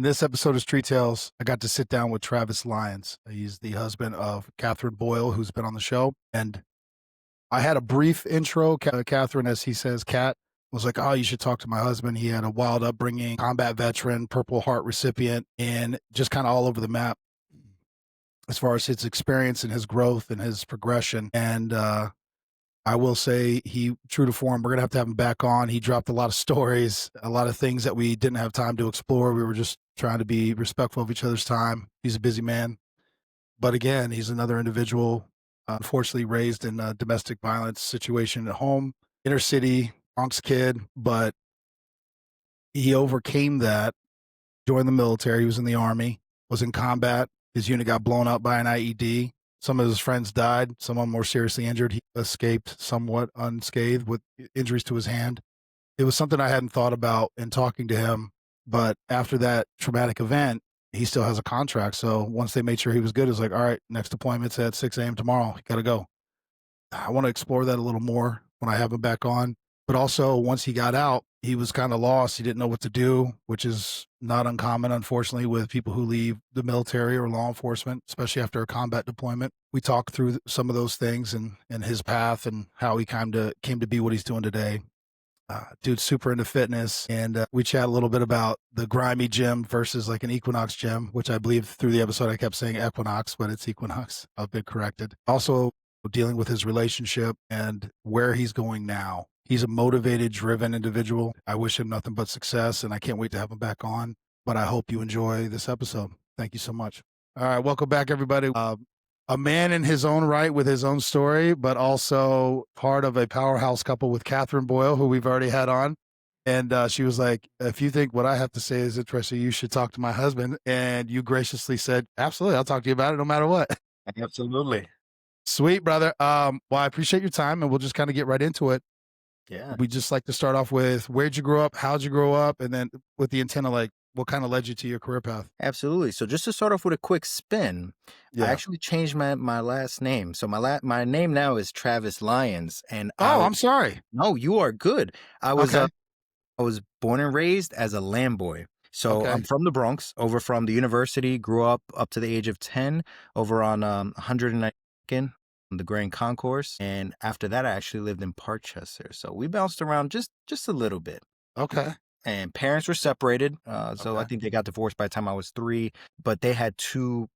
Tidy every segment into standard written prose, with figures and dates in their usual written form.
In this episode of Street Tales, I got to sit down with Travis Lyons. He's the husband of Catherine Boyle, who's been on the show. And I had a brief intro. Catherine, as he says, Kat, was like, oh, you should talk to my husband. He had a wild upbringing, combat veteran, Purple Heart recipient, and just kind of all over the map as far as his experience and his growth and his progression. And I will say, he, true to form, we're going to have him back on. He dropped a lot of stories, a lot of things that we didn't have time to explore. We were just trying to be respectful of each other's time. He's a busy man. But again, he's another individual, unfortunately raised in a domestic violence situation at home, inner city, Bronx kid, but he overcame that, joined the military. He was in the Army, was in combat. His unit got blown up by an IED. Some of his friends died, some of them more seriously injured. He escaped somewhat unscathed with injuries to his hand. It was something I hadn't thought about in talking to him, but after that traumatic event, he still has a contract. So once they made sure he was good, it was like, all right, next appointment's at 6 a.m. tomorrow. You got to go. I want to explore that a little more when I have him back on. But also, once he got out, he was kind of lost. He didn't know what to do, which is not uncommon, unfortunately, with people who leave the military or law enforcement, especially after a combat deployment. We talked through some of those things and his path and how he came to be what he's doing today. Dude's super into fitness, and we chat a little bit about the grimy gym versus like an Equinox gym, which I believe through the episode I kept saying Equinox, but it's Equinox. I've been corrected. Also, dealing with his relationship and where he's going now. He's a motivated, driven individual. I wish him nothing but success, and I can't wait to have him back on. But I hope you enjoy this episode. Thank you so much. All right, welcome back, everybody. A man in his own right with his own story, but also part of a powerhouse couple with Catherine Boyle, who we've already had on. And she was like, if you think what I have to say is interesting, you should talk to my husband. And you graciously said, absolutely, I'll talk to you about it no matter what. Absolutely. Sweet, brother. Well, I appreciate your time, and we'll just kind of get right into it. Yeah. We just like to start off with where'd you grow up, how'd you grow up, and then with the intent of like what kind of led you to your career path. Absolutely. So just to start off with a quick spin, I actually changed my last name. So my name now is Travis Lyons. And I'm sorry. No, you are good. I was born and raised as a land boy. So I'm from the Bronx, over from the university, grew up to the age of 10 over on 109th the Grand Concourse, and after that I actually lived in Parkchester. So we bounced around just a little bit. Okay. And parents were separated, so I think they got divorced by the time I was 3, but they had 2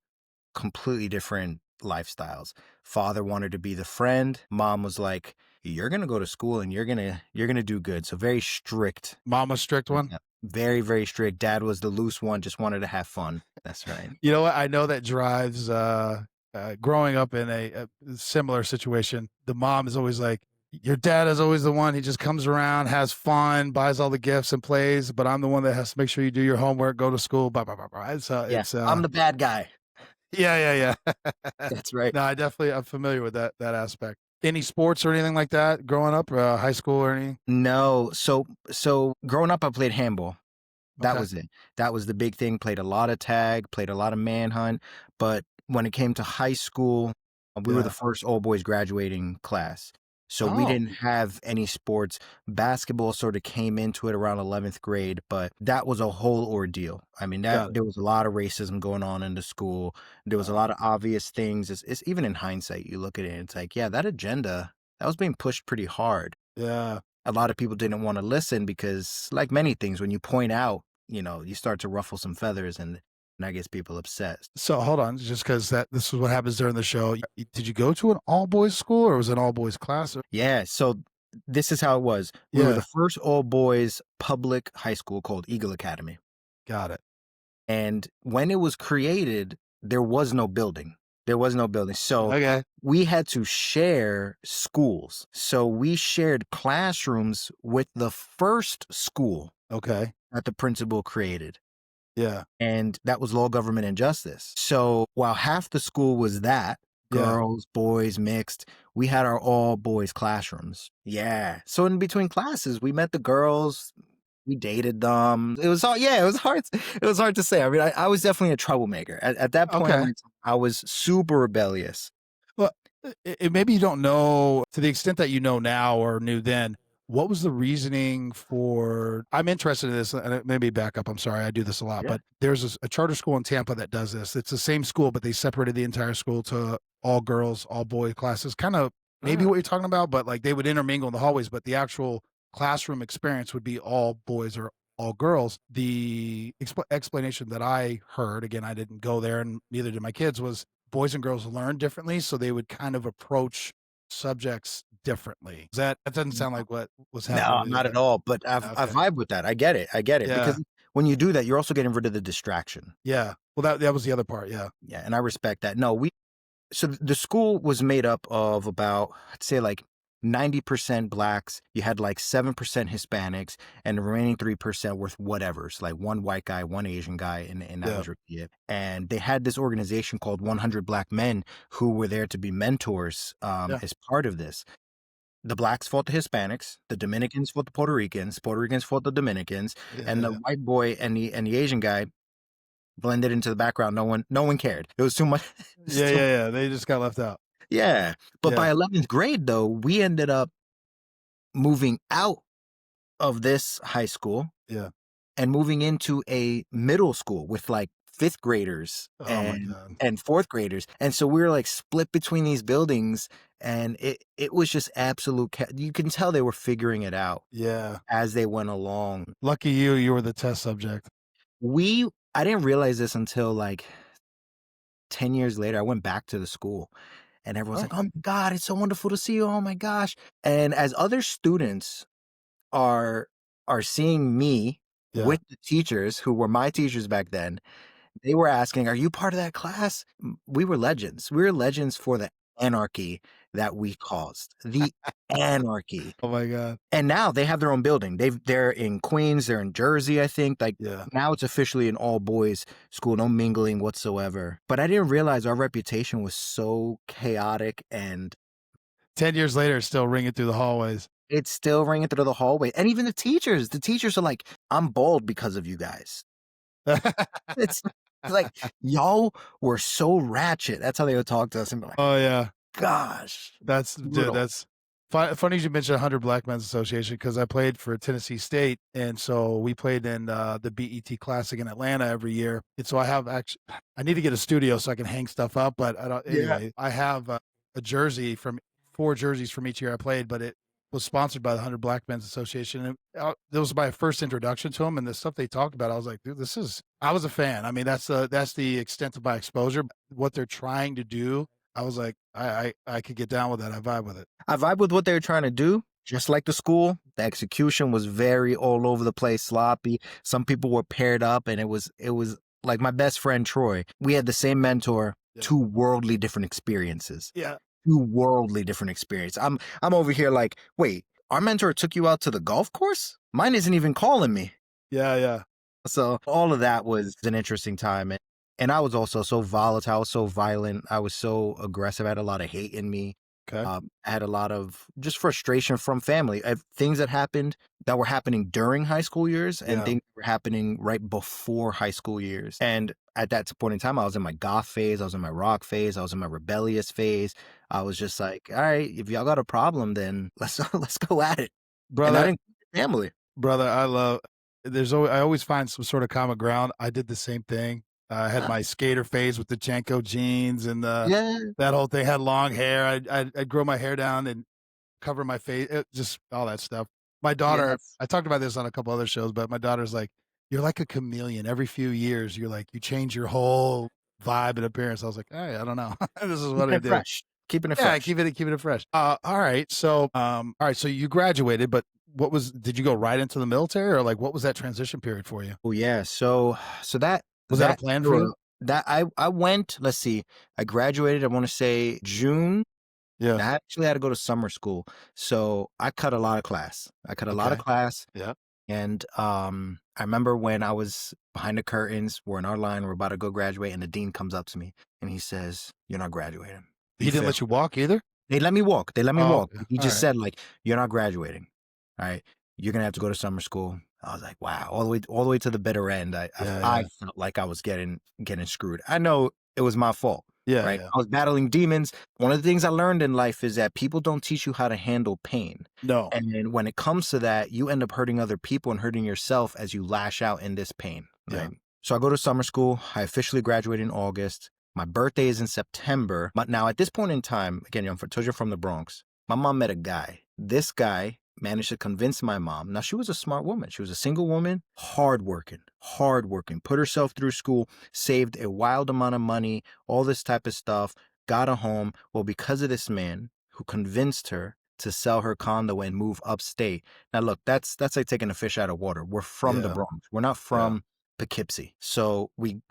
completely different lifestyles. Father wanted to be the friend. Mom was like, you're going to go to school and you're going to do good. So very strict. Mama's strict one? Yeah, very, very strict. Dad was the loose one, just wanted to have fun. That's right. You know what? I know that drives growing up in a similar situation. The mom is always like, your dad is always the one. He just comes around, has fun, buys all the gifts and plays, but I'm the one that has to make sure you do your homework, go to school, blah, blah, blah, blah. I'm the bad guy. Yeah. That's right. No, I'm familiar with that aspect. Any sports or anything like that growing up, high school or anything? No. So growing up, I played handball. That was it. That was the big thing. Played a lot of tag, played a lot of manhunt. But when it came to high school, we were the first all boys graduating class. So we didn't have any sports. Basketball sort of came into it around 11th grade, but that was a whole ordeal. I mean, there was a lot of racism going on in the school. There was a lot of obvious things. It's even in hindsight, you look at it and it's like, yeah, that agenda, that was being pushed pretty hard. Yeah. A lot of people didn't want to listen because, like many things, when you point out, you start to ruffle some feathers and that gets people upset. So hold on, just because this is what happens during the show. Did you go to an all-boys school or was it an all-boys class? Yeah, so this is how it was. We were the first all-boys public high school called Eagle Academy. Got it. And when it was created, there was no building. So we had to share schools. So we shared classrooms with the first school that the principal created. Yeah. And that was law, government, and justice. So while half the school was that, girls, boys, mixed, we had our all boys classrooms. Yeah. So in between classes, we met the girls, we dated them. It was hard. It was hard. It was hard to say. I mean, I was definitely a troublemaker. At that point, I was super rebellious. Well, maybe you don't know to the extent that you know now or knew then. what was the reasoning for I'm interested in this, and maybe back up, I'm sorry, I do this a lot, Yeah. but there's a charter school in Tampa that does this. It's the same school, but they separated the entire school to all girls, all boy classes, kinda maybe Mm. what you're talking about, but, like, they would intermingle in the hallways, but the actual classroom experience would be all boys or all girls. The explanation that I heard, again, I didn't go there and neither did my kids, was boys and girls learn differently, so they would kind of approach subjects differently. That doesn't sound like what was happening No, with you, not but at all. But I okay. vibe with that. I get it. I get it. Yeah. Because when you do that, you're also getting rid of the distraction. Yeah. Well, that was the other part, yeah. Yeah, and I respect that. No, so the school was made up of about, I'd say, like 90% blacks. You had like 7% Hispanics, and the remaining 3% were whatevers, like one white guy, one Asian guy, and that Yeah. was it. And they had this organization called 100 Black Men who were there to be mentors Yeah. as part of this. The blacks fought the Hispanics, the Dominicans fought the Puerto Ricans fought the Dominicans, Yeah, and yeah, the yeah. white boy and the Asian guy blended into the background. No one cared. It was too much. Yeah, yeah, yeah, they just got left out. Yeah. But Yeah. by 11th grade, though, we ended up moving out of this high school Yeah. and moving into a middle school with like fifth graders Oh my god. and fourth graders. And so we were like split between these buildings, and it was just absolute you can tell they were figuring it out Yeah. as they went along. Lucky you, you were the test subject. I didn't realize this until like 10 years later. I went back to the school and everyone's Oh, like, "Oh my God, it's so wonderful to see you. Oh my gosh." And as other students are seeing me yeah. with the teachers who were my teachers back then, they were asking, "Are you part of that class?" We were legends. We were legends for the anarchy that we caused. The anarchy. Oh my god. And now they have their own building. They're in Queens, they're in Jersey, I think. Like Yeah. now it's officially an all boys school, no mingling whatsoever. But I didn't realize our reputation was so chaotic, and 10 years later, it's still ringing through the hallways. it's still ringing through the hallway. And even the teachers are like, "I'm bald because of you guys." It's like, y'all were so ratchet. That's how they would talk to us and be like, Oh, yeah. "Gosh, Dude, brutal." that's funny you mentioned 100 Black Men's Association because I played for Tennessee State, and so we played in, the BET Classic in Atlanta every year, and so I need to get a studio so I can hang stuff up, but I don't Yeah. anyway, I have a jersey from 4 jerseys from each year I played, but it was sponsored by the 100 Black Men's Association, and, that was my first introduction to them, and the stuff they talked about, I was like, "Dude, I was a fan." I mean, that's the extent of my exposure. What they're trying to do, I was like, I could get down with that. I vibe with it. I vibe with what they were trying to do. Just like the school, the execution was very all over the place, sloppy. Some people were paired up, and it was like my best friend Troy. We had the same mentor, Yeah. two worldly different experiences. Yeah. Two worldly different experience. I'm over here like, wait, our mentor took you out to the golf course? Mine isn't even calling me. Yeah, yeah. So all of that was an interesting time. And I was also so volatile, so violent. I was so aggressive. I had a lot of hate in me. Okay. I had a lot of just frustration from family. Things that happened that were happening during high school years and Yeah. things that were happening right before high school years. And at that point in time, I was in my goth phase. I was in my rock phase. I was in my rebellious phase. I was just like, all right, if y'all got a problem, then let's go at it. And that Brother, included family. brother, I always find some sort of common ground. I did the same thing. I had my skater phase with the Jenko jeans and Yeah. that whole thing. Had long hair. I'd grow my hair down and cover my face, just all that stuff. My daughter, Yes. I talked about this on a couple other shows, but my daughter's like, "You're like a chameleon. Every few years, you change your whole vibe and appearance." I was like, "Hey, I don't know. This is what Keeping I it do." fresh. Keeping it Yeah, fresh. keeping it fresh. All right. So, all right. So you graduated, but did you go right into the military or like what was that transition period for you? Oh yeah. So Was that a that plan for era, you? that I went, let's see, I graduated, I want to say June. Yeah. I actually had to go to summer school. So I cut a lot of class. I cut a lot of Okay. class. Yeah. And I remember when I was behind the curtains, we're in our line, we're about to go graduate, and the dean comes up to me and he says, "You're not graduating. He You didn't failed." let you walk either? They let me walk. They let me Oh, walk. okay. He All just right. said, like, "You're not graduating. All right. You're gonna have to go to summer school." I was like, wow, all the way to the bitter end. Yeah, I yeah. felt like I was getting screwed. I know it was my fault. Yeah, right? yeah. I was battling demons. One of the things I learned in life is that people don't teach you how to handle pain. No. And when it comes to that, you end up hurting other people and hurting yourself as you lash out in this pain, Yeah. right? So I go to summer school. I officially graduate in August. My birthday is in September. But now at this point in time, again, I'm told you're from the Bronx. My mom met a guy. This guy managed to convince my mom. Now, she was a smart woman. She was a single woman, hardworking, put herself through school, saved a wild amount of money, all this type of stuff, got a home. Well, because of this man who convinced her to sell her condo and move upstate. Now, look, that's like taking a fish out of water. We're from the Yeah. Bronx. We're not Yeah. from Poughkeepsie. So we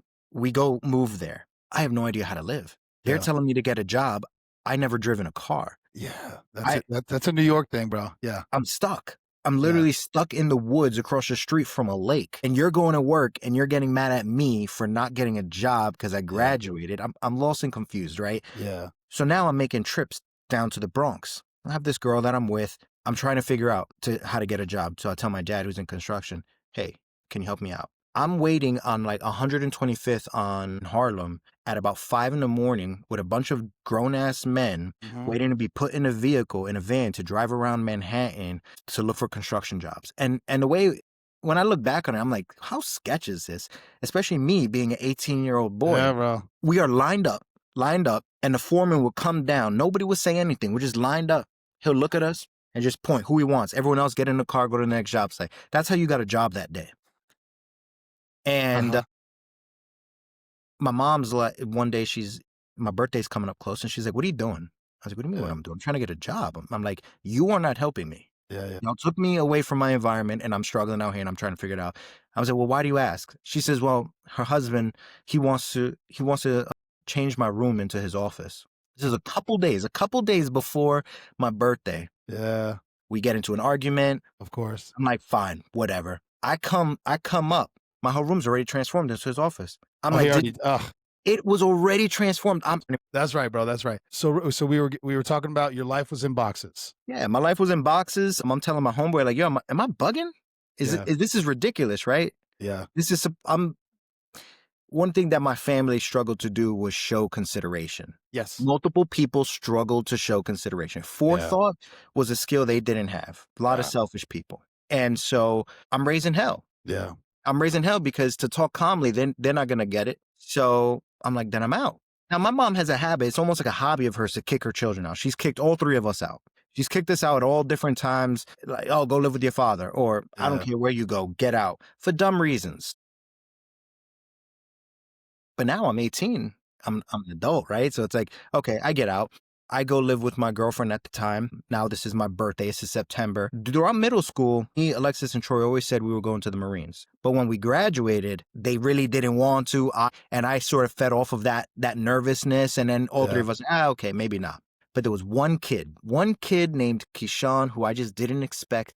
go move there. I have no idea how to live. They're Yeah. telling me to get a job. I never driven a car. Yeah. That's I it. That's a New York thing, bro. Yeah. I'm stuck. I'm Yeah. literally stuck in the woods across the street from a lake. And you're going to work and you're getting mad at me for not getting a job because I graduated. I'm lost and confused, right? Yeah. So now I'm making trips down to the Bronx. I have this girl that I'm with. I'm trying to figure out how to get a job. So I tell my dad, who's in construction, hey, can you help me out? I'm waiting on like 125th on Harlem at about 5 in the morning with a bunch of grown-ass men waiting to be put in a vehicle, in a van, to drive around Manhattan to look for construction jobs. And the way, when I look back on it, I'm like, how sketch is this? Especially me being an 18-year-old boy. Yeah, bro. We are lined up, and the foreman will come down. Nobody will say anything. We're just lined up. He'll look at us and just point who he wants. Everyone else get in the car, go to the next job site. That's how you got a job that day. And my mom's like, one day my birthday's coming up close, and she's like, what are you doing? I was like, what do you mean what I'm doing? I'm trying to get a job. I'm like, you are not helping me. Yeah. Yeah. Y'all took me away from my environment, and I'm struggling out here, and I'm trying to figure it out. I was like, well, why do you ask? She says, well, her husband, he wants to change my room into his office. This is a couple days before my birthday. Yeah. We get into an argument. Of course. I'm like, fine, whatever. I come up. My whole room's already transformed into his office. I'm like, it was already transformed. That's right, bro. That's right. So we were talking about your life was in boxes. Yeah, my life was in boxes. I'm telling my homeboy, like, yo, am I bugging? This is ridiculous, right? Yeah. One thing that my family struggled to do was show consideration. Yes. Multiple people struggled to show consideration. Forethought was a skill they didn't have. A lot of selfish people. And so I'm raising hell. Yeah. I'm raising hell because to talk calmly, then they're not going to get it. So I'm like, then I'm out. Now, my mom has a habit. It's almost like a hobby of hers to kick her children out. She's kicked all 3 of us out. She's kicked us out at all different times. Like, oh, go live with your father. Or I don't care where you go, get out. For dumb reasons. But now I'm 18. I'm an adult, right? So it's like, okay, I get out. I go live with my girlfriend at the time. Now this is my birthday. This is September. Throughout middle school, me, Alexis, and Troy always said we were going to the Marines. But when we graduated, they really didn't want to. And I sort of fed off of that nervousness. And then all 3 of us, okay, maybe not. But there was one kid named Keyshawn who I just didn't expect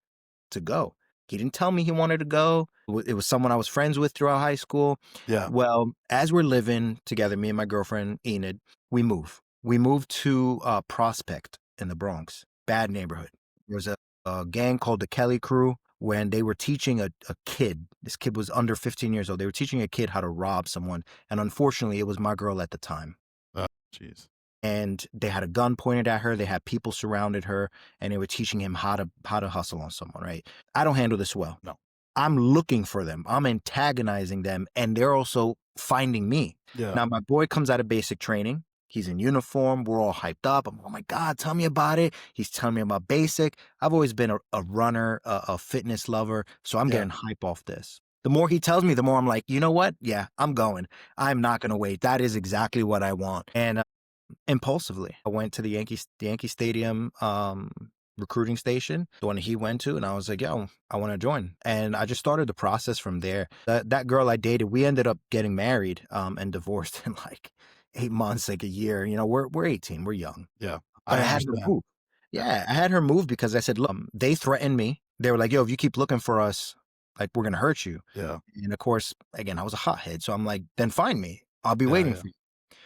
to go. He didn't tell me he wanted to go. It was someone I was friends with throughout high school. Yeah. Well, as we're living together, me and my girlfriend, Enid, we move. We moved to Prospect in the Bronx. Bad neighborhood. There was a gang called the Kelly Crew when they were teaching a kid. This kid was under 15 years old. They were teaching a kid how to rob someone. And unfortunately, it was my girl at the time. Oh, jeez. And they had a gun pointed at her. They had people surrounded her, and they were teaching him how to hustle on someone, right? I don't handle this well. No. I'm looking for them. I'm antagonizing them, and they're also finding me. Yeah. Now, my boy comes out of basic training. He's in uniform. We're all hyped up. I'm, oh my God, tell me about it. He's telling me about basic. I've always been a runner, a fitness lover, so I'm getting hype off this. The more he tells me, the more I'm like, you know what? Yeah, I'm going. I'm not going to wait. That is exactly what I want. And impulsively, I went to the Yankee Stadium recruiting station, the one he went to, and I was like, yo, I want to join. And I just started the process from there. That girl I dated, we ended up getting married and divorced in like 8 months, like a year. You know, we're 18, we're young. Yeah. But I had her move. Yeah, I had her move because I said, look, they threatened me. They were like, yo, if you keep looking for us, like, we're going to hurt you. Yeah. And of course, again, I was a hothead. So I'm like, then find me. I'll be waiting for you.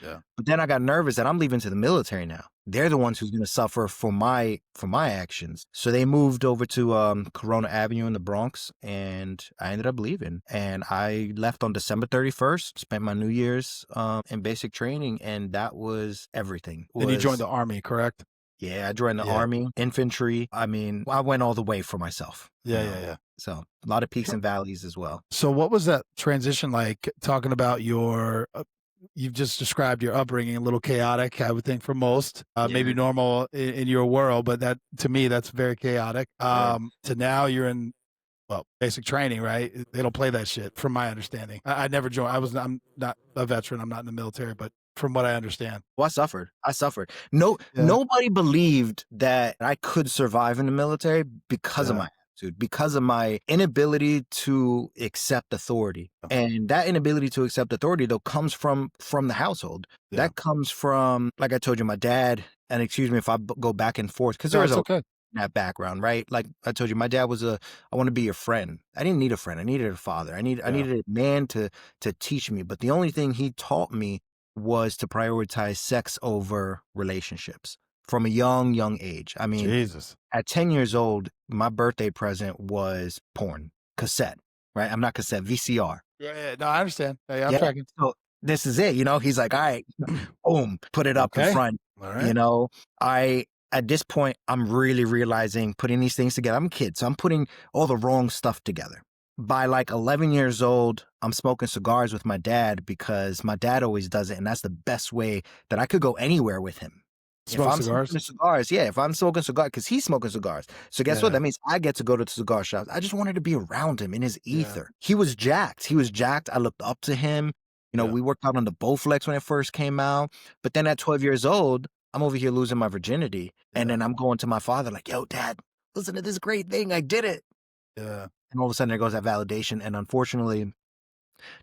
Yeah. But then I got nervous that I'm leaving to the military now. they're the ones who's going to suffer for my actions. So they moved over to Corona Avenue in the Bronx, and I ended up leaving. And I left on December 31st, spent my New Year's in basic training, and that was everything. And you joined the Army, correct? Yeah, I joined the Yeah. Army, infantry. I mean, I went all the way for myself. Yeah, you know? yeah. So a lot of peaks and valleys as well. So what was that transition like, talking about your you've just described your upbringing, a little chaotic, I would think, for most, maybe normal in your world, but that, to me, that's very chaotic. To now you're in, well, basic training, right? They don't play that shit, from my understanding. I never joined. I'm not a veteran. I'm not in the military, but from what I understand. Well, I suffered. Nobody believed that I could survive in the military because of my attitude, because of my inability to accept authority. And that inability to accept authority, though, comes from the household. That comes from, like I told you, my dad. And excuse me if I go back and forth, because there was that background, right? Like I told you, my dad was I want to be your friend. I didn't need a friend. I needed a father. I needed a man to teach me. But the only thing he taught me was to prioritize sex over relationships from a young age. I mean, Jesus. At 10 years old, my birthday present was porn, cassette, right? I'm not cassette, VCR. Yeah, no, I understand. Hey, I'm tracking. So this is it, he's like, all right, boom, put it up in front. All right. At this point, I'm really realizing, putting these things together. I'm a kid, so I'm putting all the wrong stuff together. By like 11 years old, I'm smoking cigars with my dad because my dad always does it. And that's the best way that I could go anywhere with him. Smoking cigars, if I'm smoking cigars, because he's smoking cigars. So guess what? That means I get to go to the cigar shops. I just wanted to be around him in his ether. He was jacked. I looked up to him. We worked out on the Bowflex when it first came out. But then at 12 years old, I'm over here losing my virginity. And then I'm going to my father like, yo, Dad, listen to this great thing. I did it. Yeah. And all of a sudden there goes that validation. And unfortunately,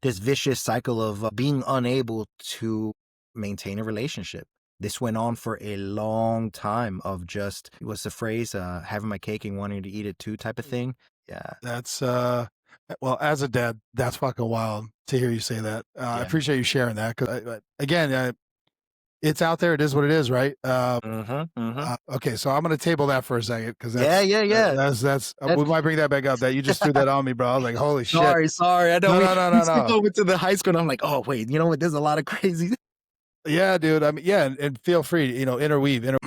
this vicious cycle of being unable to maintain a relationship. This went on for a long time of just, what's the phrase, having my cake and wanting to eat it too type of thing. Yeah. That's, well, as a dad, that's fucking wild to hear you say that. I appreciate you sharing that. Because again, it's out there. It is what it is, right? Okay, so I'm going to table that for a second because that's we might bring that back up. That you just threw that on me, bro. I was like, holy shit. Sorry. I know. No. Over to the high school, and I'm like, oh wait, you know what? There's a lot of crazy. Yeah, dude. I mean, and feel free, interweave. All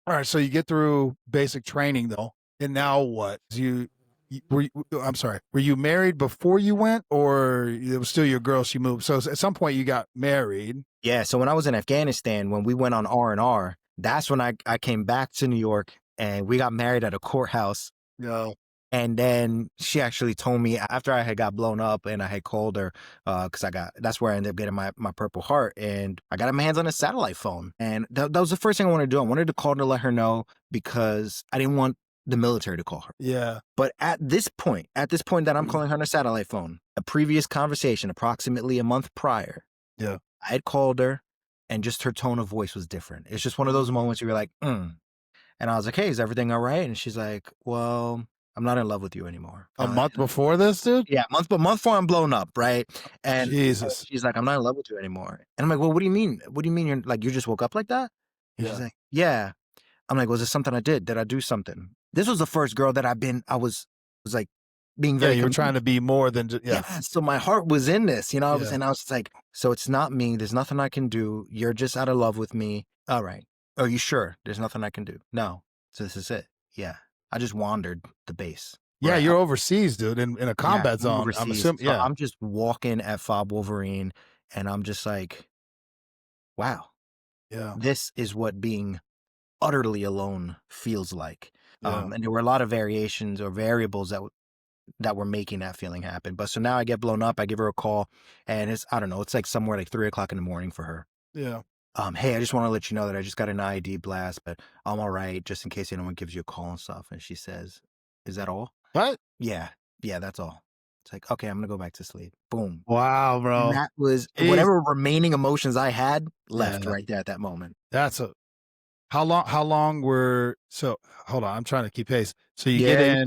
right, so you get through basic training though, and now what? I'm sorry. Were you married before you went, or it was still your girl? She moved. So at some point you got married. Yeah. So when I was in Afghanistan, when we went on R&R, that's when I came back to New York, and we got married at a courthouse. No. And then she actually told me after I had got blown up, and I had called her because that's where I ended up getting my Purple Heart, and I got my hands on a satellite phone. And that was the first thing I wanted to do. I wanted to call to let her know because I didn't want the military to call her. Yeah. But at this point that I'm calling her on a satellite phone, a previous conversation approximately a month prior, I had called her, and just her tone of voice was different. It's just one of those moments where you're like, And I was like, hey, is everything all right? And she's like, well, I'm not in love with you anymore. A month before this, dude? Yeah, month before I'm blown up, right? And Jesus. She's like, I'm not in love with you anymore. And I'm like, well, what do you mean? What do you mean you're like, you just woke up like that? And she's like, yeah. I'm like, was it something I did? Did I do something? This was the first girl that I was like being very. Yeah, you were trying to be more than So my heart was in this, and I was just like, so it's not me. There's nothing I can do. You're just out of love with me. All right. Are you sure? There's nothing I can do. No. So this is it. Yeah. I just wandered the base. Yeah, you're overseas, dude, in a combat zone. Overseas. I'm assuming. So I'm just walking at Fob Wolverine, and I'm just like, wow. Yeah. This is what being utterly alone feels like. And there were a lot of variations or variables that were making that feeling happen. But so now I get blown up, I give her a call, and it's like somewhere like 3:00 in the morning for her. Yeah. Hey, I just want to let you know that I just got an ID blast, but I'm all right, just in case anyone gives you a call and stuff. And she says, is that all? What? Yeah, that's all. It's like, okay, I'm gonna go back to sleep. Boom. Wow, bro. And that was whatever remaining emotions I had left right there at that moment. How long were, so hold on, I'm trying to keep pace. So you get in,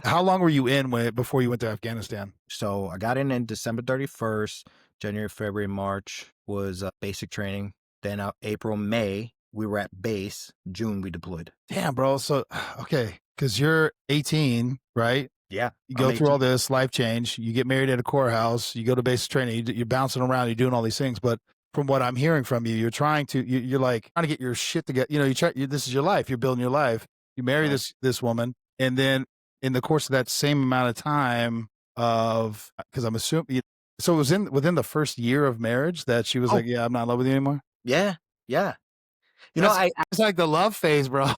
how long were you in before you went to Afghanistan? So I got in December 31st, January, February, March was basic training. Then April, May We were at base. June, we deployed. Damn, bro. So, okay, because you're 18, right? Yeah, You I'm go through all 18. this life change. You get married at a courthouse. You go to basic training. You're bouncing around. You're doing all these things. But from what I'm hearing from you, you're trying to. You're like trying to get your shit together. You know, this is your life. You're building your life. You marry Yeah. this woman, and then in the course of that same amount of time of, because I'm assuming, so it was within the first year of marriage that she was Oh, like, "Yeah, I'm not in love with you anymore." yeah, yeah. You know, That's it's like the love phase, bro.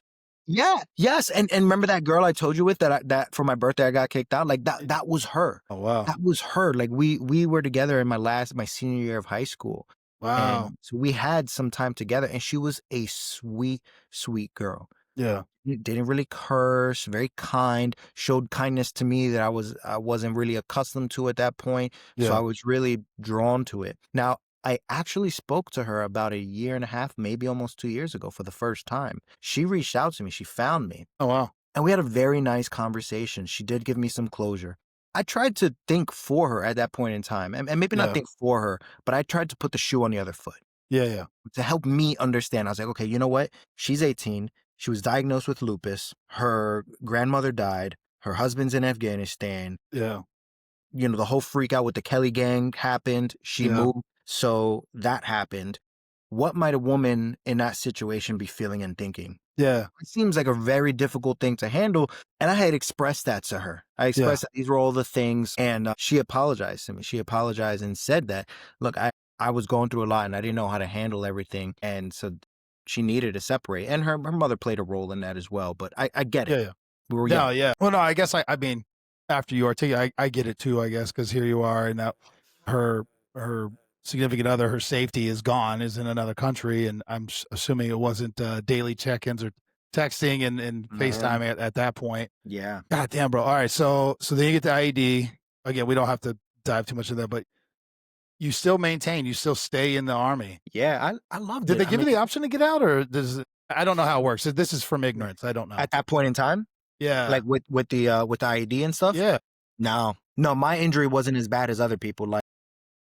yeah, yes, and remember that girl I told you with that for my birthday I got kicked out? Like that was her. Oh wow, That was her. Like we were together in my senior year of high school. wow, And so we had some time together, and she was a sweet, sweet girl. yeah, Didn't really curse, very kind, showed kindness to me that I wasn't really accustomed to at that point. So I yeah. was really drawn to it. Now, I actually spoke to her about a year and a half, maybe almost 2 years ago for the first time. She reached out to me, she found me, Oh wow, and we had a very nice conversation. She did give me some closure. I tried to think for her at that point in time, and maybe not yeah, think for her, but I tried to put the shoe on the other foot yeah, yeah, to help me understand. I was like, okay, you know what? She's 18. She was diagnosed with lupus. Her grandmother died. Her husband's in Afghanistan. yeah, You know, the whole freak out with the Kelly gang happened. She yeah, moved. So that happened. What might a woman in that situation be feeling and thinking? yeah, It seems like a very difficult thing to handle. And I had expressed that to her. I yeah, expressed that these were all the things. And she apologized to me. She apologized and said that, look, I was going through a lot and I didn't know how to handle everything. And so she needed to separate. And her mother played a role in that as well. But I get yeah, it. yeah. We were No, young. yeah. Well, no, I guess I mean, after you articulate, I get it too. I guess because here you are, and now her her significant other, her safety is gone, is in another country, and I'm assuming it wasn't daily check-ins or texting and No. FaceTime at that point. Yeah. God damn, bro. All right, so then you get the IED. Again, we don't have to dive too much into that, but you still maintain, you still stay in the army. Yeah. I loved Did it. they I give you mean, the option to get out, or does I don't know how it works. This is from yeah. ignorance. I don't know. At that point in time, Yeah. like with the IED and stuff. Yeah. No, no, my injury wasn't as bad as other people.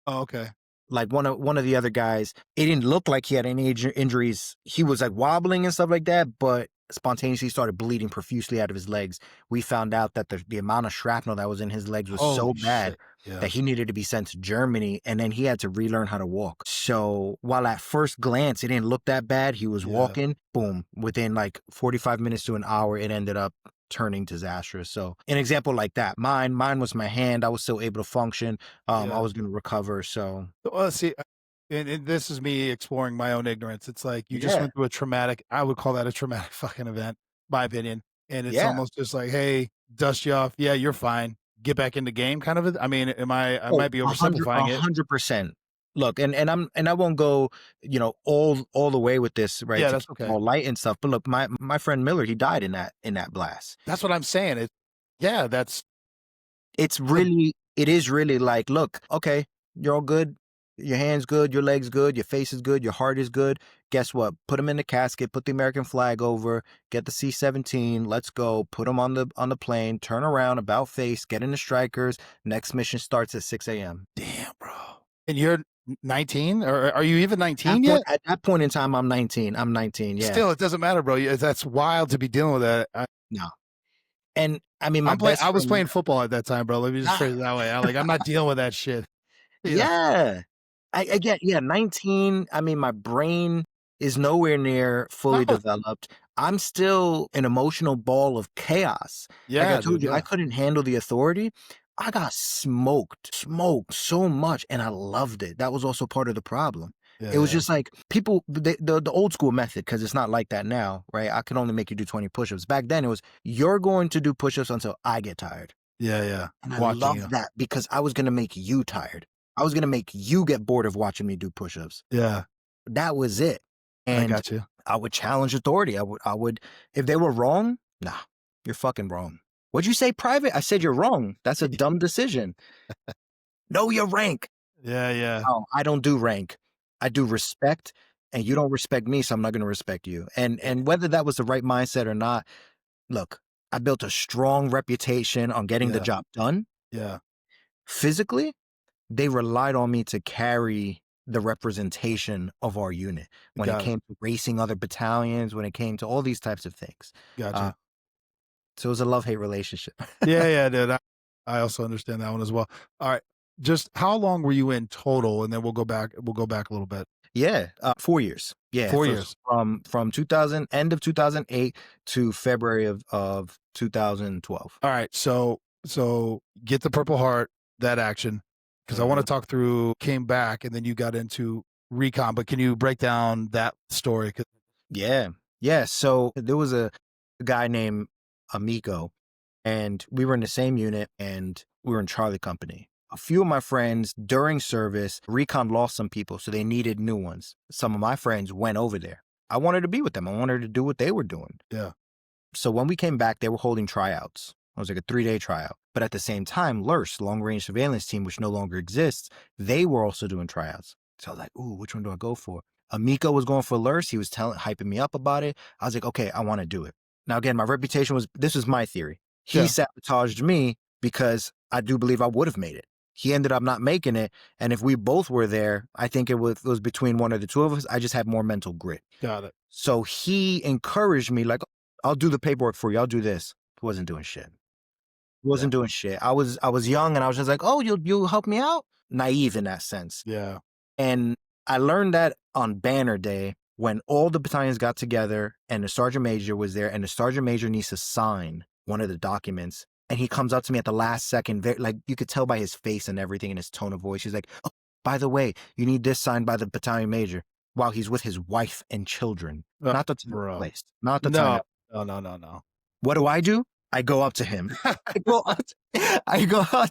Oh, okay. Like one of the other guys, it didn't look like he had any injuries. He was like wobbling and stuff like that, but spontaneously started bleeding profusely out of his legs. We found out that the amount of shrapnel that was in his legs was so Holy bad shit. Yeah. that he needed to be sent to Germany, and then he had to relearn how to walk. So while at first glance it didn't look that bad, he was Yeah. walking, boom, within like 45 minutes to an hour, it ended up turning disastrous. So an example like that, mine was my hand. I was still able to function. I Yeah. was going to recover. So Well, see, and this is me exploring my own ignorance. It's like you just yeah, went through a traumatic, I would call that a traumatic fucking event, my opinion. And it's yeah. almost just like, hey, dust you off. Yeah, you're fine. Get back in the game kind of. I mean, I Oh, might be a hundred, oversimplifying a it. hundred percent. Look, and I won't go, all the way with this, right? Yeah, To that's keep it okay. all light and stuff. But look, my friend Miller, he died in that blast. That's what I'm saying. Yeah, that's the, It is really like, look, okay, you're all good. Your hand's good, your leg's good, your face is good, your heart is good. Guess what? Put him in the casket, put the American flag over, get the C-17, let's go, put him on the plane, turn around, about face, get in the strikers. Next mission starts at 6 a.m. damn, bro. And you're 19, or are you even 19 yet? At that point in time, I'm 19. I'm 19, yeah. Still, it doesn't matter, bro. That's wild to be dealing with that. No. And I mean, my best I was friend, playing football at that time, bro. Let me just phrase it that way. I'm not dealing with that shit. You know? yeah. I get, yeah, 19. I mean, my brain is nowhere near fully No. developed. I'm still an emotional ball of chaos. Like I Yeah, told dude. you, I Yeah. couldn't handle the authority. I got smoked so much, and I loved it. That was also part of the problem. Yeah. It was Yeah. just like people, the old school method, because it's not like that now, right? I can only make you do 20 push-ups. Back then, it was, you're going to do push-ups until I get tired. Yeah. Yeah. And I Watching you. loved that because I was going to make you tired. I was going to make you get bored of watching me do push-ups. Yeah. That was it. I And got you. I would challenge authority. I would, if they were wrong, nah, you're fucking wrong. What'd you say, private? I said you're wrong. That's a dumb decision. Know your rank. Yeah. Yeah. Oh, I don't do rank. I do respect, and you don't respect me, so I'm not going to respect you. And whether that was the right mindset or not, look, I built a strong reputation on getting the Yeah. job done. Yeah. Physically, they relied on me to carry the representation of our unit when it Got it. came to racing other battalions, when it came to all these types of things. Gotcha. So it was a love-hate relationship. Yeah, dude. I also understand that one as well. All right. Just how long were you in total? And then we'll go back a little bit. Yeah, 4 years. Yeah, 4 years. From 2000, end of 2008 to February of 2012. All right. So get the Purple Heart, that action, because I want to talk through came back and then you got into recon. But can you break down that story? Yeah. So there was a guy named Amico, and we were in the same unit, and we were in Charlie Company. A few of my friends during service, recon lost some people, so they needed new ones. Some of my friends went over there. I wanted to be with them. I wanted to do what they were doing. Yeah. So when we came back, they were holding tryouts. It was like a 3-day tryout. But at the same time, LURS, Long Range Surveillance Team, which no longer exists, they were also doing tryouts. So I was like, ooh, which one do I go for? Amico was going for LURS. He was hyping me up about it. I was like, okay, I want to do it. Now, again, my reputation was, this was my theory. He sabotaged me because I do believe I would have made it. He ended up not making it. And if we both were there, I think it was between one or the two of us. I just had more mental grit. Got it. So he encouraged me, like, I'll do the paperwork for you. I'll do this. He wasn't doing shit. Doing shit. I was young and I was just like, oh, you'll help me out? Naive in that sense. Yeah. And I learned that on Banner Day when all the battalions got together and the sergeant major was there, and the sergeant major needs to sign one of the documents. And he comes up to me at the last second, like you could tell by his face and everything and his tone of voice. He's like, oh, by the way, you need this signed by the battalion major, while he's with his wife and children. Not the time place. Not the time. No. What do? I go up to him. I go up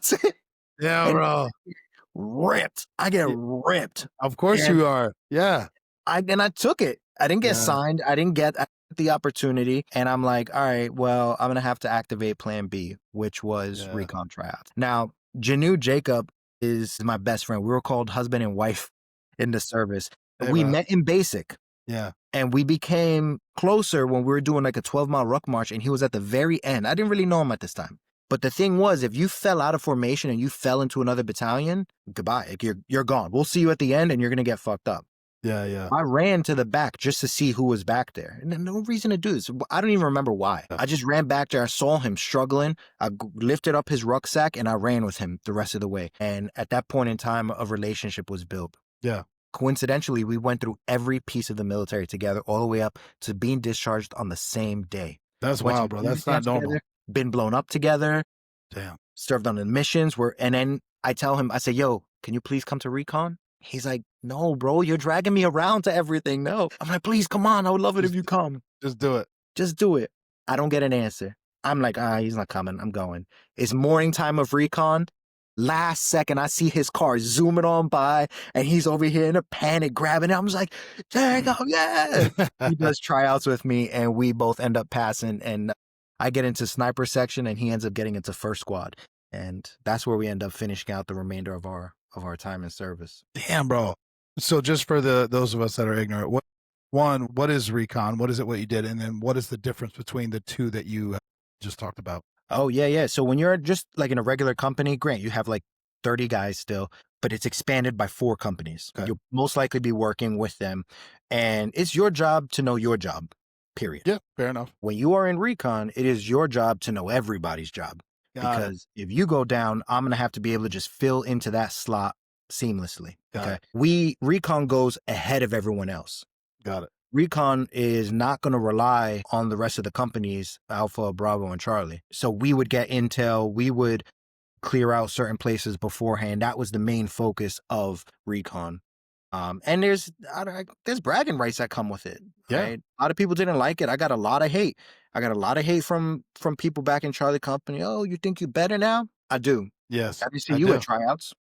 to him. Yeah, bro. Ripped. I get ripped. Of course you are. Yeah. I took it. I didn't get signed. I didn't get the opportunity. And I'm like, all right, well, I'm going to have to activate plan B, which was recon tryouts. Now, Janu Jacob is my best friend. We were called husband and wife in the service. We met in basic. Yeah. And we became closer when we were doing like a 12-mile ruck march, and he was at the very end. I didn't really know him at this time. But the thing was, if you fell out of formation and you fell into another battalion, goodbye. Like you're gone. We'll see you at the end and you're going to get fucked up. Yeah. I ran to the back just to see who was back there. And no reason to do this. I don't even remember why. I just ran back there. I saw him struggling. I lifted up his rucksack and I ran with him the rest of the way. And at that point in time, a relationship was built. Yeah. Coincidentally, we went through every piece of the military together, all the way up to being discharged on the same day. That's wild, bro. That's not normal. Together, been blown up together. Damn. Served on the missions. And then I tell him, I say, yo, can you please come to recon? He's like, no, bro, you're dragging me around to everything. No. I'm like, please, come on. I would love it if you come. Just do it. Just do it. I don't get an answer. I'm like, he's not coming. I'm going. It's morning time of recon. Last second, I see his car zooming on by, and he's over here in a panic, grabbing it. I'm just like, Jacob, yeah. He does tryouts with me, and we both end up passing. And I get into sniper section, and he ends up getting into first squad. And that's where we end up finishing out the remainder of our time in service. Damn, bro. So just for those of us that are ignorant, what is recon? What is it, what you did? And then what is the difference between the two that you just talked about? Oh, yeah. So when you're just like in a regular company, Grant, you have like 30 guys still, but it's expanded by 4 companies. Okay. You'll most likely be working with them. And it's your job to know your job, period. Yeah, fair enough. When you are in recon, it is your job to know everybody's job. Because if you go down, I'm going to have to be able to just fill into that slot seamlessly. Okay. Recon goes ahead of everyone else. Got it. Recon is not going to rely on the rest of the companies, Alpha, Bravo, and Charlie. So we would get intel. We would clear out certain places beforehand. That was the main focus of recon. And there's bragging rights that come with it. Yeah. Right? A lot of people didn't like it. I got a lot of hate. From people back in Charlie Company. Oh, you think you better now? I do. Yes. I didn't see you at tryouts.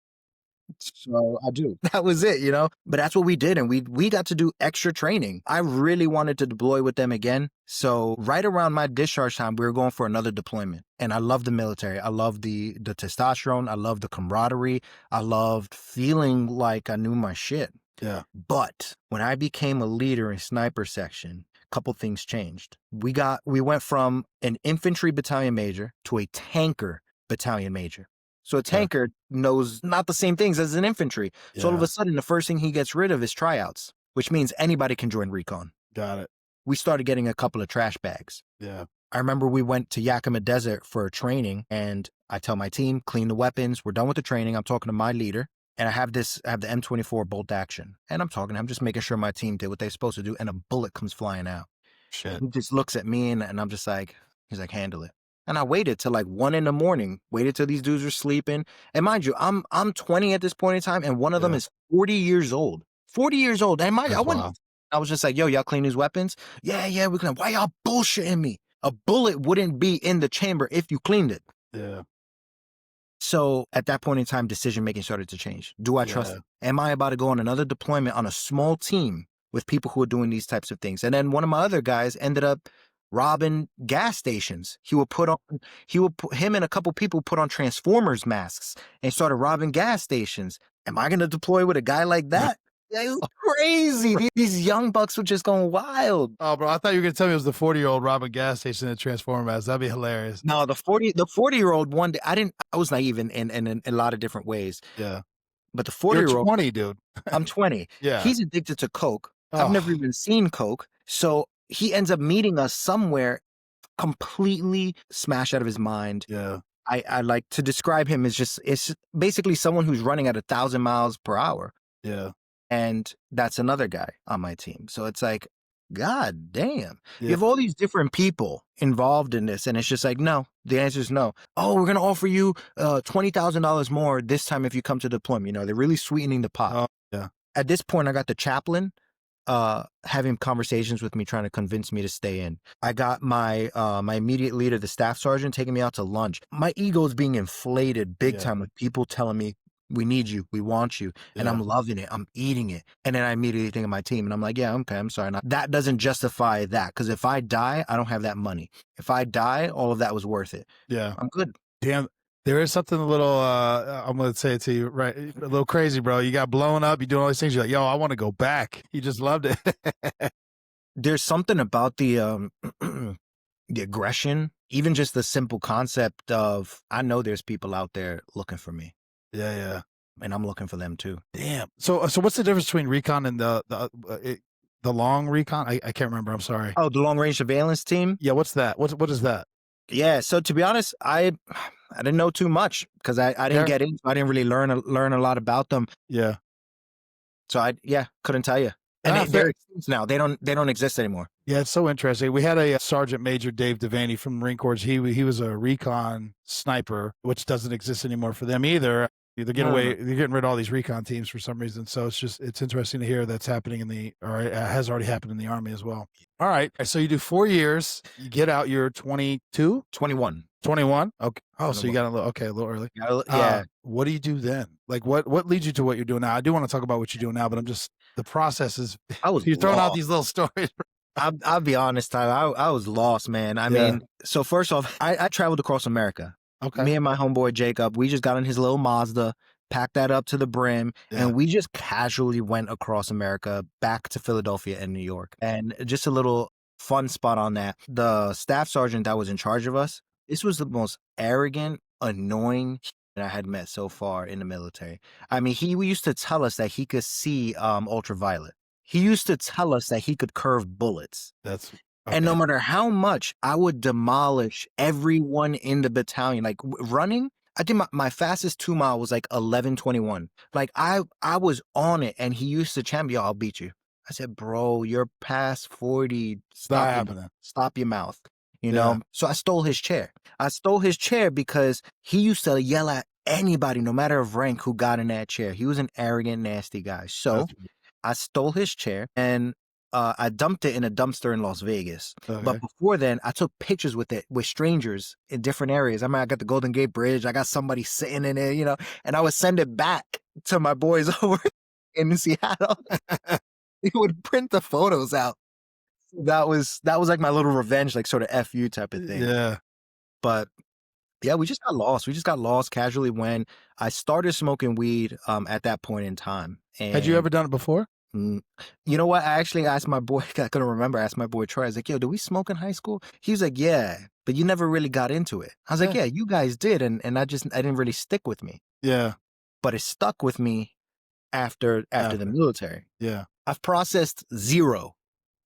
So I do. That was it, But that's what we did. And we got to do extra training. I really wanted to deploy with them again. So right around my discharge time, we were going for another deployment. And I love the military. I love the testosterone. I love the camaraderie. I loved feeling like I knew my shit. Yeah. But when I became a leader in sniper section, a couple things changed. We went from an infantry battalion major to a tanker battalion major. So a tanker knows not the same things as an infantry. So all of a sudden, the first thing he gets rid of is tryouts, which means anybody can join recon. Got it. We started getting a couple of trash bags. Yeah. I remember we went to Yakima Desert for training, and I tell my team, clean the weapons. We're done with the training. I'm talking to my leader, and I have the M24 bolt action. And I'm just making sure my team did what they're supposed to do, and a bullet comes flying out. Shit. He just looks at me, and I'm just like, he's like, handle it. And I waited till like 1 a.m, waited till these dudes were sleeping. And mind you, I'm 20 at this point in time, and one of them is 40 years old. 40 years old. And I was just like, yo, y'all clean these weapons? Yeah, we clean. Why y'all bullshitting me? A bullet wouldn't be in the chamber if you cleaned it. Yeah. So at that point in time, decision-making started to change. Do I trust it? Am I about to go on another deployment on a small team with people who are doing these types of things? And then one of my other guys ended up robbing gas stations. Him and a couple people put on Transformers masks and started robbing gas stations. Am I going to deploy with a guy like that? Yeah, it was crazy. These young bucks were just going wild. Oh, bro, I thought you were gonna tell me it was the 40-year-old robbing gas station at Transformer Mask. That'd be hilarious. No, the 40-year-old one day, I was naive in a lot of different ways. Yeah. But the 40-year-old, You're 20, dude. I'm 20. Yeah. He's addicted to Coke. I've never even seen Coke. So he ends up meeting us somewhere completely smashed out of his mind. Yeah. I like to describe him as it's basically someone who's running at 1,000 miles per hour. Yeah. And that's another guy on my team. So it's like, God damn. Yeah. You have all these different people involved in this, and it's just like, no. The answer is no. Oh, we're going to offer you $20,000 more this time if you come to deployment. They're really sweetening the pot. Oh, yeah. At this point, I got the chaplain having conversations with me, trying to convince me to stay in. I got my my immediate leader, the staff sergeant, taking me out to lunch. My ego is being inflated big time with people telling me, we need you, we want you. And I'm loving it. I'm eating it. And then I immediately think of my team, and I'm like, yeah, okay, I'm sorry. That doesn't justify that, because if I die, I don't have that money. If I die, all of that was worth it. Yeah. I'm good. Damn. There is something a little, I'm going to say it to you, right? A little crazy, bro. You got blown up. You're doing all these things. You're like, yo, I want to go back. You just loved it. There's something about the aggression, even just the simple concept of, I know there's people out there looking for me. Yeah. And I'm looking for them too. Damn. So what's the difference between recon and the long recon? I can't remember. I'm sorry. Oh, the long range surveillance team? Yeah. What's that? What is that? Yeah. So to be honest, I didn't know too much, because I didn't get in. I didn't really learn a lot about them. Yeah. So couldn't tell you. And they're extinct now. They don't exist anymore. Yeah, it's so interesting. We had a Sergeant Major Dave Devaney from Marine Corps. He was a recon sniper, which doesn't exist anymore for them either. They're getting rid of all these recon teams for some reason. So it's interesting to hear that's happening or it has already happened in the Army as well. All right. So you do 4 years, you get out, you're 22? 21. 21? Okay. Oh, 21. so you got a little early. Yeah. What do you do then? Like what leads you to what you're doing now? I do want to talk about what you're doing now, but the process is, you're throwing out these little stories. I'll be honest, Tyler. I was lost, man. I mean, so first off, I traveled across America. Okay. Me and my homeboy Jacob, we just got in his little Mazda, packed that up to the brim, and we just casually went across America back to Philadelphia and New York. And just a little fun spot on that. The staff sergeant that was in charge of us, this was the most arrogant, annoying that I had met so far in the military. I mean, he used to tell us that he could see ultraviolet. He used to tell us that he could curve bullets. And no matter how much I would demolish everyone in the battalion, like running, I think my fastest 2 mile was like 11:21. Like I was on it, and he used to champion, I'll beat you. I said, bro, you're past 40. Stop your mouth. You know? So I stole his chair. I stole his chair because he used to yell at anybody, no matter of rank, who got in that chair. He was an arrogant, nasty guy. So I stole his chair, and I dumped it in a dumpster in Las Vegas. Okay. But before then, I took pictures with it with strangers in different areas. I mean, I got the Golden Gate Bridge. I got somebody sitting in it, and I would send it back to my boys over in Seattle. He would print the photos out. That was like my little revenge, like sort of FU type of thing. Yeah. But yeah, we just got lost. We just got lost casually when I started smoking weed at that point in time. And had you ever done it before? You know what? I actually asked my boy, I couldn't remember, I asked my boy Troy, I was like, yo, did we smoke in high school? He was like, yeah. but you never really got into it. I was like, Yeah. yeah, you guys did. And I didn't really stick with me, Yeah. but it stuck with me after the After. military. Yeah. I've processed zero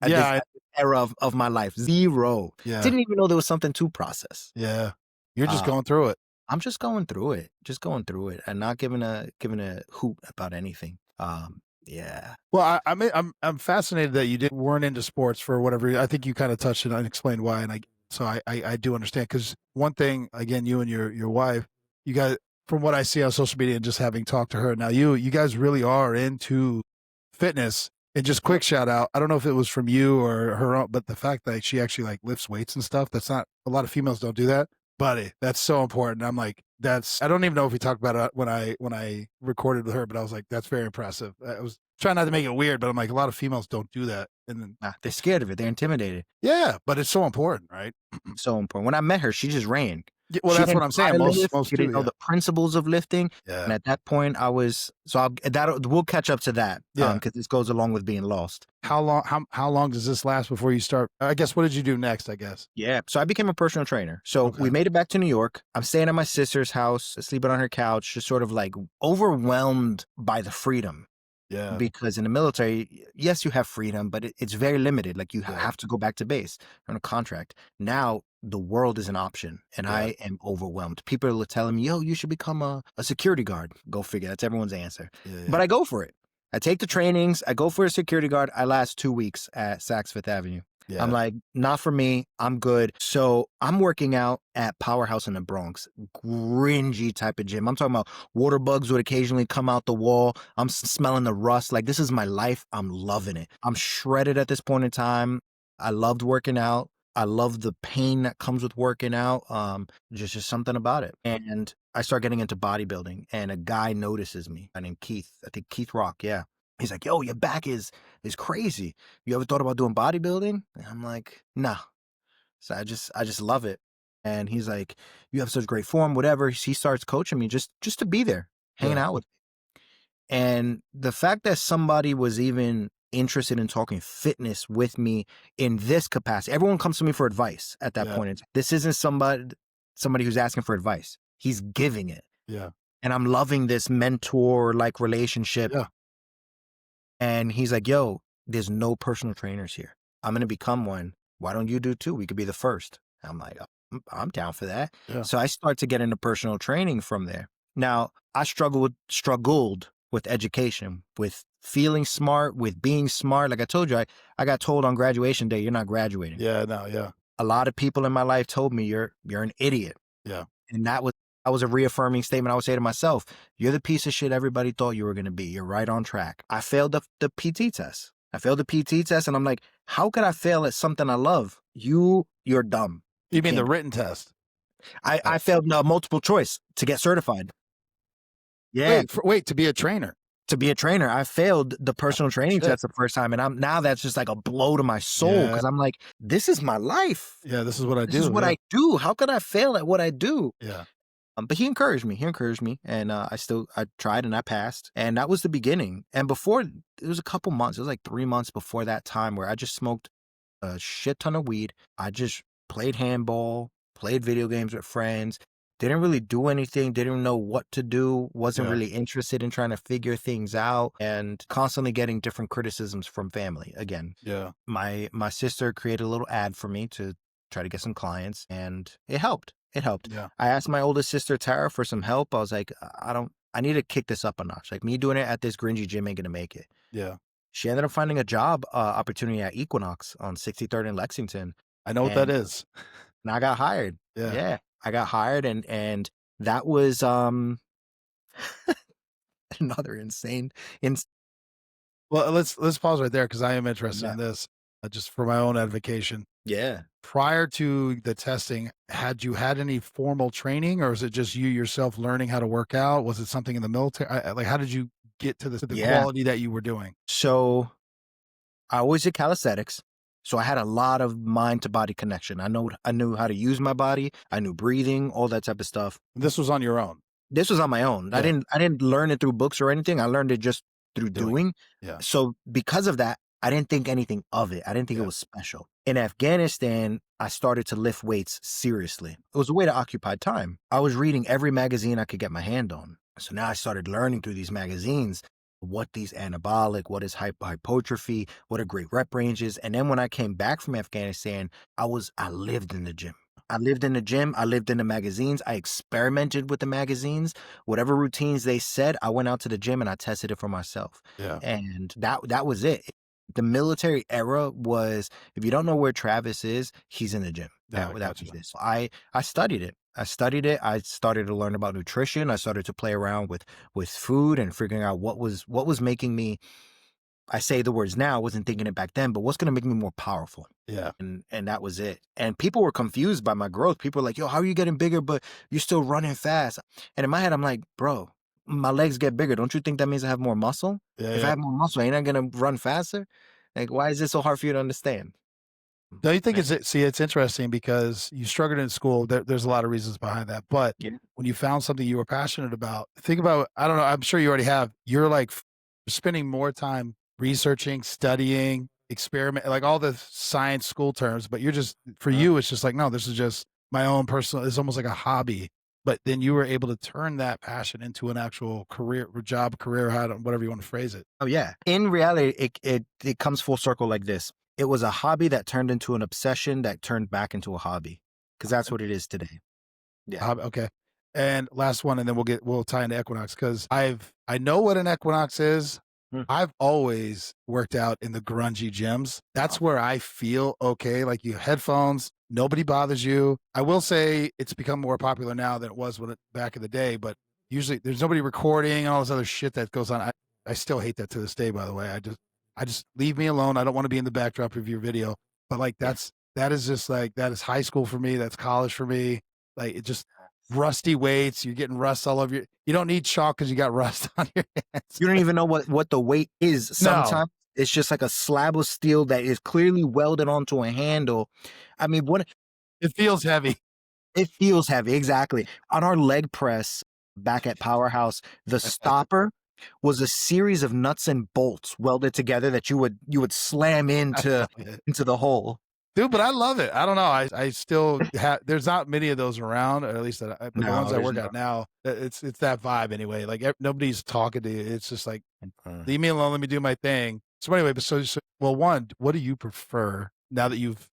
at Yeah. this era of my life. Zero. Yeah. Didn't even know there was something to process. Yeah. You're just Uh, going through it. I'm just going through it, and not giving a hoot about anything. Yeah. Well, I'm fascinated that you weren't into sports for whatever. I think you kind of touched it and explained why, and I do understand, because one thing, again, you and your wife, you guys, from what I see on social media and just having talked to her, now you guys really are into fitness. And just quick shout out, I don't know if it was from you or her own, but the fact that she actually like lifts weights and stuff, that's not, a lot of females don't do that. Buddy, that's so important. I'm like, I don't even know if we talked about it when I recorded with her, but I was like, that's very impressive. I was trying not to make it weird, but I'm like, a lot of females don't do that. And then, Nah, they're scared of it. They're intimidated. yeah, but it's so important, right? So important. When I met her, she just ran. Yeah, well, She that's didn't what I'm know how saying. to Most lift. She didn't do, know yeah. the principles of lifting. And Yeah. at that point, we'll catch up to that. Yeah. Because this goes along with being lost. How long does this last before you start? I guess, what did you do next, I guess? Yeah. So I became a personal trainer. So Okay. we made it back to New York. I'm staying at my sister's house, sleeping on her couch, just sort of like overwhelmed by the freedom. Yeah. Because in the military, yes, you have freedom, but it's very limited. Like you Yeah. have to go back to base on a contract. Now the world is an option, and Yeah. I am overwhelmed. People are telling me, yo, you should become a security guard. Go figure. That's everyone's answer. Yeah. But I go for it. I take the trainings. I go for a security guard. I last 2 weeks at Saks Fifth Avenue. Yeah. I'm like, not for me. I'm good. So I'm working out at Powerhouse in the Bronx. Gringy type of gym. I'm talking about water bugs would occasionally come out the wall. I'm smelling the rust. Like, this is my life. I'm loving it. I'm shredded at this point in time. I loved working out. I love the pain that comes with working out. Just something about it. And I start getting into bodybuilding, and a guy notices me. My name Keith. I think Keith Rock. Yeah. He's like, yo, your back is crazy. You ever thought about doing bodybuilding? And I'm like, nah. So I just love it. And he's like, you have such great form, whatever. He starts coaching me just to be there, hanging out with me. And the fact that somebody was even interested in talking fitness with me in this capacity, everyone comes to me for advice at that point. This isn't somebody who's asking for advice. He's giving it. Yeah. And I'm loving this mentor-like relationship. Yeah. And he's like, yo, there's no personal trainers here. I'm going to become one. Why don't you do too? We could be the first. I'm like, I'm down for that. Yeah. So I start to get into personal training from there. Now, I struggled with education, with feeling smart, with being smart. Like I told you, I got told on graduation day, you're not graduating. Yeah, no, yeah. A lot of people in my life told me you're an idiot. Yeah. And that was a reaffirming statement I would say to myself. You're the piece of shit everybody thought you were going to be. You're right on track. I failed the PT test. And I'm like, how could I fail at something I love? You're dumb. You mean the written test? I failed multiple choice to get certified. Yeah. Wait, to be a trainer? To be a trainer. I failed the personal training test the first time. And now that's just like a blow to my soul, because I'm like, this is my life. Yeah, this is what I do. This is what I do. How could I fail at what I do? Yeah. But he encouraged me. And I tried and I passed. And that was the beginning. And before, it was a couple months. It was like 3 months before that time where I just smoked a shit ton of weed. I just played handball, played video games with friends, didn't really do anything, didn't know what to do, wasn't really interested in trying to figure things out, and constantly getting different criticisms from family. Again, my sister created a little ad for me to try to get some clients, and it helped. Yeah. I asked my oldest sister, Tara, for some help. I was like, I need to kick this up a notch. Like, me doing it at this gringy gym ain't going to make it. Yeah. She ended up finding a job opportunity at Equinox on 63rd and Lexington. I know what that is. And I got hired. Yeah. I got hired, and that was another insane. Well, let's pause right there, because I am interested in this, just for my own edification. Yeah. Prior to the testing, had you had any formal training, or is it just you yourself learning how to work out? Was it something in the military? Like, how did you get to the quality that you were doing? So I always did calisthenics. So I had a lot of mind to body connection. I knew how to use my body. I knew breathing, all that type of stuff. This was on your own. This was on my own. Yeah. I didn't learn it through books or anything. I learned it just through doing. Yeah. So because of that, I didn't think anything of it. I didn't think it Yeah. was special. In Afghanistan, I started to lift weights seriously. It was a way to occupy time. I was reading every magazine I could get my hand on. So now I started learning through these magazines what these anabolic, what is hypertrophy, what are great rep ranges. And then when I came back from Afghanistan, I lived in the gym. I lived in the gym. I lived in the magazines. I experimented with the magazines. Whatever routines they said, I went out to the gym and I tested it for myself. Yeah. And that was it. The military era was, if you don't know where Travis is, he's in the gym. That Gotcha. was this. I studied it. I studied it. I started to learn about nutrition. I started to play around with food and figuring out what was making me, I say the words now, I wasn't thinking it back then, but what's going to make me more powerful. Yeah. And that was it. And people were confused by my growth. People were like, yo, how are you getting bigger, but you're still running fast? And in my head, I'm like, bro, my legs get bigger. Don't you think that means I have more muscle? Yeah. If I have more muscle, ain't I going to run faster? Like, why is it so hard for you to understand? Don't you think it's interesting because you struggled in school. There's a lot of reasons behind that. But Yeah. when you found something you were passionate about, think about, I don't know, I'm sure you already have, you're like spending more time researching, studying, experiment, like all the science school terms, but you're just, for you, it's just like, no, this is just my own personal, it's almost like a hobby. But then you were able to turn that passion into an actual career, whatever you want to phrase it. Oh, yeah. In reality, it comes full circle like this. It was a hobby that turned into an obsession that turned back into a hobby, because that's what it is today. Yeah. Okay. And last one, and then we'll tie into Equinox because I know what an Equinox is. Hmm. I've always worked out in the grungy gyms. That's where I feel okay. Like you have headphones, nobody bothers you. I will say it's become more popular now than it was back in the day, but usually there's nobody recording and all this other shit that goes on. I still hate that to this day, by the way. I just leave me alone. I don't want to be in the backdrop of your video. But like that is just like that is high school for me. That's college for me. Like it just rusty weights. You're getting rust all over you don't need chalk because you got rust on your hands. You don't even know what the weight is. Sometimes it's just like a slab of steel that is clearly welded onto a handle. I mean, it feels heavy. It feels heavy, exactly. On our leg press back at Powerhouse, the stopper was a series of nuts and bolts welded together that you would slam into the hole. Dude, but I love it. I don't know. I still have. There's not many of those around, or at least but the ones I work at now. It's that vibe anyway. Like nobody's talking to you. It's just like leave me alone. Let me do my thing. So anyway, but well, one, what do you prefer now that you've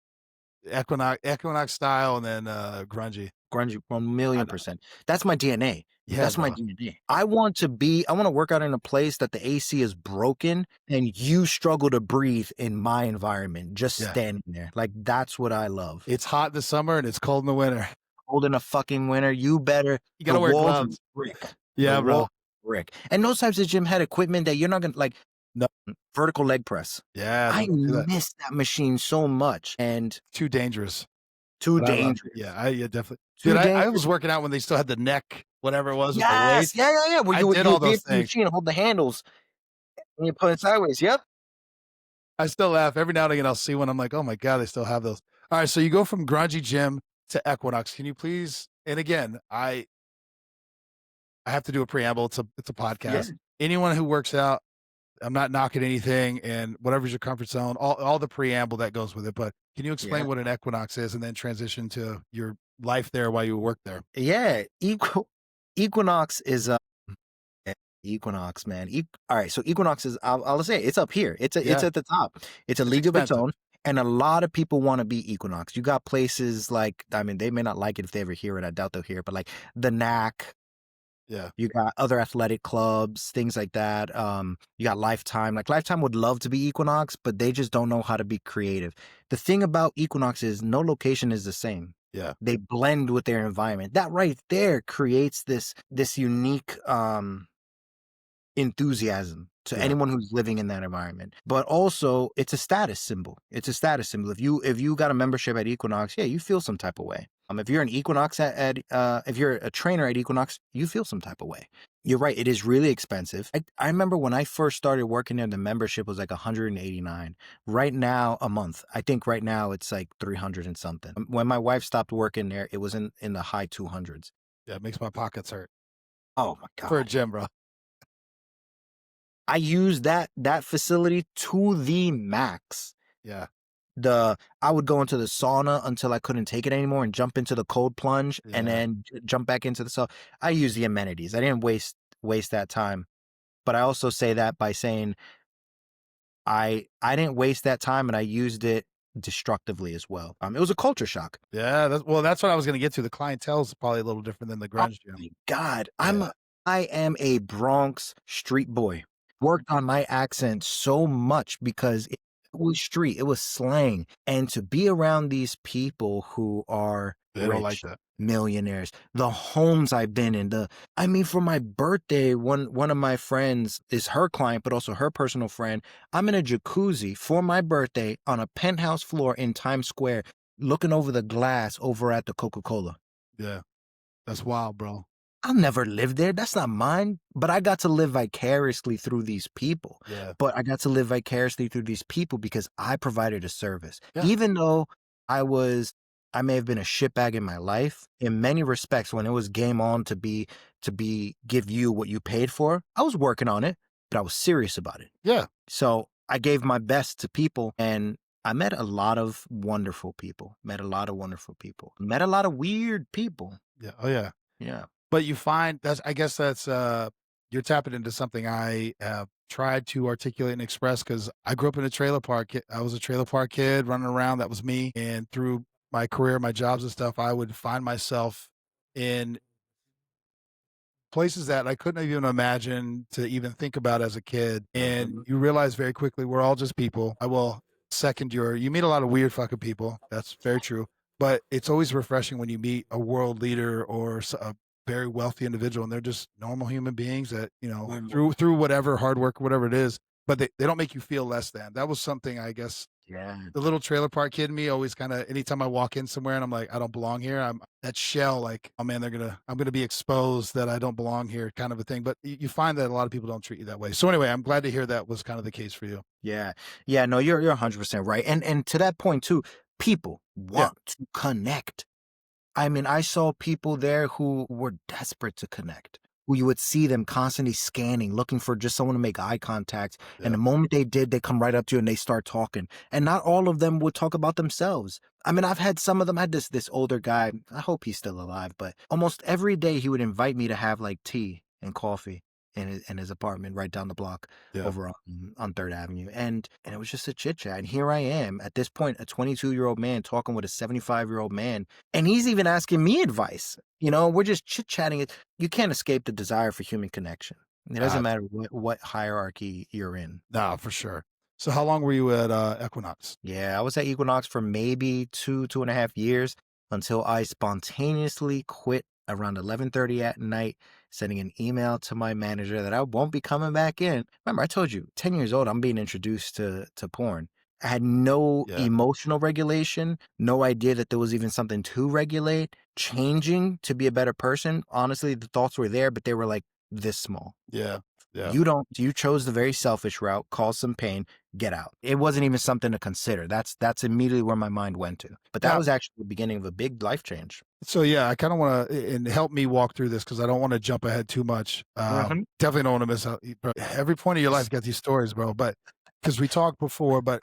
Equinox style and then grungy? Grungy, 1,000,000%. That's my DNA. Yeah, that's my DNA. I want to work out in a place that the AC is broken and you struggle to breathe in my environment, just standing there. Like, that's what I love. It's hot in the summer and it's cold in the winter. Cold in the fucking winter. You gotta wear gloves. Yeah, bro. Brick. And those types of gym had equipment that you're not gonna like. No. Vertical leg press. Yeah. I miss that machine so much. And too dangerous. Too dangerous. Yeah, definitely. Dude, I was working out when they still had the neck, whatever it was. Yes, with the weights. yeah. Where you did all those the machine and hold the handles and you put it sideways. Yep. I still laugh every now and again. I'll see one. I'm like, oh my god, they still have those. All right, so you go from grungy gym to Equinox. Can you please? And again, I have to do a preamble. It's a podcast. Yeah. Anyone who works out, I'm not knocking anything, and whatever's your comfort zone, all the preamble that goes with it. But can you explain what an Equinox is, and then transition to your life there while you work there? Yeah, Equinox is Equinox, man. All right, so Equinox is I'll say it's up here. It's at the top. It's a league of its own, and a lot of people want to be Equinox. You got places like, I mean, they may not like it if they ever hear it. I doubt they'll hear it, but like the Knack. Yeah. You got other athletic clubs, things like that. You got Lifetime. Like Lifetime would love to be Equinox, but they just don't know how to be creative. The thing about Equinox is no location is the same. Yeah. They blend with their environment. That right there creates this unique enthusiasm to anyone who's living in that environment. But also it's a status symbol. It's a status symbol. If you got a membership at Equinox, yeah, you feel some type of way. If you're an Equinox if you're a trainer at Equinox, you feel some type of way. You're right. It is really expensive. I remember when I first started working there, the membership was like $189. Right now, a month. I think right now it's like 300 and something. When my wife stopped working there, it was in the high 200s. Yeah, it makes my pockets hurt. Oh my God. For a gym, bro. I used that facility to the max. Yeah. I would go into the sauna until I couldn't take it anymore and jump into the cold plunge and Yeah. then jump back into the sauna. I used the amenities. I didn't waste that time. But I also say that by saying I didn't waste that time and I used it destructively as well. It was a culture shock. Yeah. That's what I was gonna get to. The clientele is probably a little different than the Oh grunge gym. my God. Yeah. I am a Bronx street boy. Worked on my accent so much because it was street, it was slang. And to be around these people who are They don't like rich, that. millionaires, the homes I've been in, for my birthday, one of my friends is her client, but also her personal friend. I'm in a jacuzzi for my birthday on a penthouse floor in Times Square, looking over the glass over at the Coca-Cola. Yeah. That's wild, bro. I'll never live there. That's not mine. But I got to live vicariously through these people. Yeah. But I got to live vicariously through these people because I provided a service. Yeah. Even though I may have been a shitbag in my life, in many respects, when it was game on give you what you paid for, I was working on it, but I was serious about it. Yeah. So I gave my best to people and I met a lot of wonderful people, met a lot of weird people. Yeah. Oh yeah. Yeah. But you find I guess that's you're tapping into something I have tried to articulate and express because I grew up in a trailer park. I was a trailer park kid running around. That was me. And through my career, my jobs and stuff, I would find myself in places that I couldn't even imagine to even think about as a kid. And you realize very quickly we're all just people. I will second you meet a lot of weird fucking people. That's very true. But it's always refreshing when you meet a world leader or a very wealthy individual and they're just normal human beings that, through whatever hard work, whatever it is, but they don't make you feel less than. That was something I guess Yeah. the little trailer park kid in me always kind of anytime I walk in somewhere and I'm like, I don't belong here. I'm that shell, like, oh man, I'm gonna be exposed that I don't belong here, kind of a thing. But you find that a lot of people don't treat you that way. So anyway, I'm glad to hear that was kind of the case for you. Yeah. Yeah, no, you're 100% right. And to that point too, people Yeah. want to connect. I mean, I saw people there who were desperate to connect, who you would see them constantly scanning, looking for just someone to make eye contact. Yeah. And the moment they did, they come right up to you and they start talking. And not all of them would talk about themselves. I mean, I've had some of them. I had this older guy. I hope he's still alive, but almost every day he would invite me to have like tea and coffee in his apartment right down the block Yeah. over on 3rd Avenue. And it was just a chit chat. And here I am at this point, a 22-year-old man talking with a 75-year-old man. And he's even asking me advice. We're just chit chatting. You can't escape the desire for human connection. It doesn't matter what hierarchy you're in. No, for sure. So how long were you at Equinox? Yeah, I was at Equinox for maybe 2.5 years until I spontaneously quit around 11:30 at night, sending an email to my manager that I won't be coming back in. Remember, I told you, 10 years old, I'm being introduced to porn. I had no emotional regulation, no idea that there was even something to regulate. Changing to be a better person, honestly, the thoughts were there, but they were like this small. Yeah. Yeah. You chose the very selfish route, caused some pain, get out. It wasn't even something to consider. That's immediately where my mind went to. But that was actually the beginning of a big life change. So yeah, I kind of want to and help me walk through this because I don't want to jump ahead too much. Definitely don't want to miss out. Bro, every point of your life got these stories, bro. But because we talked before, but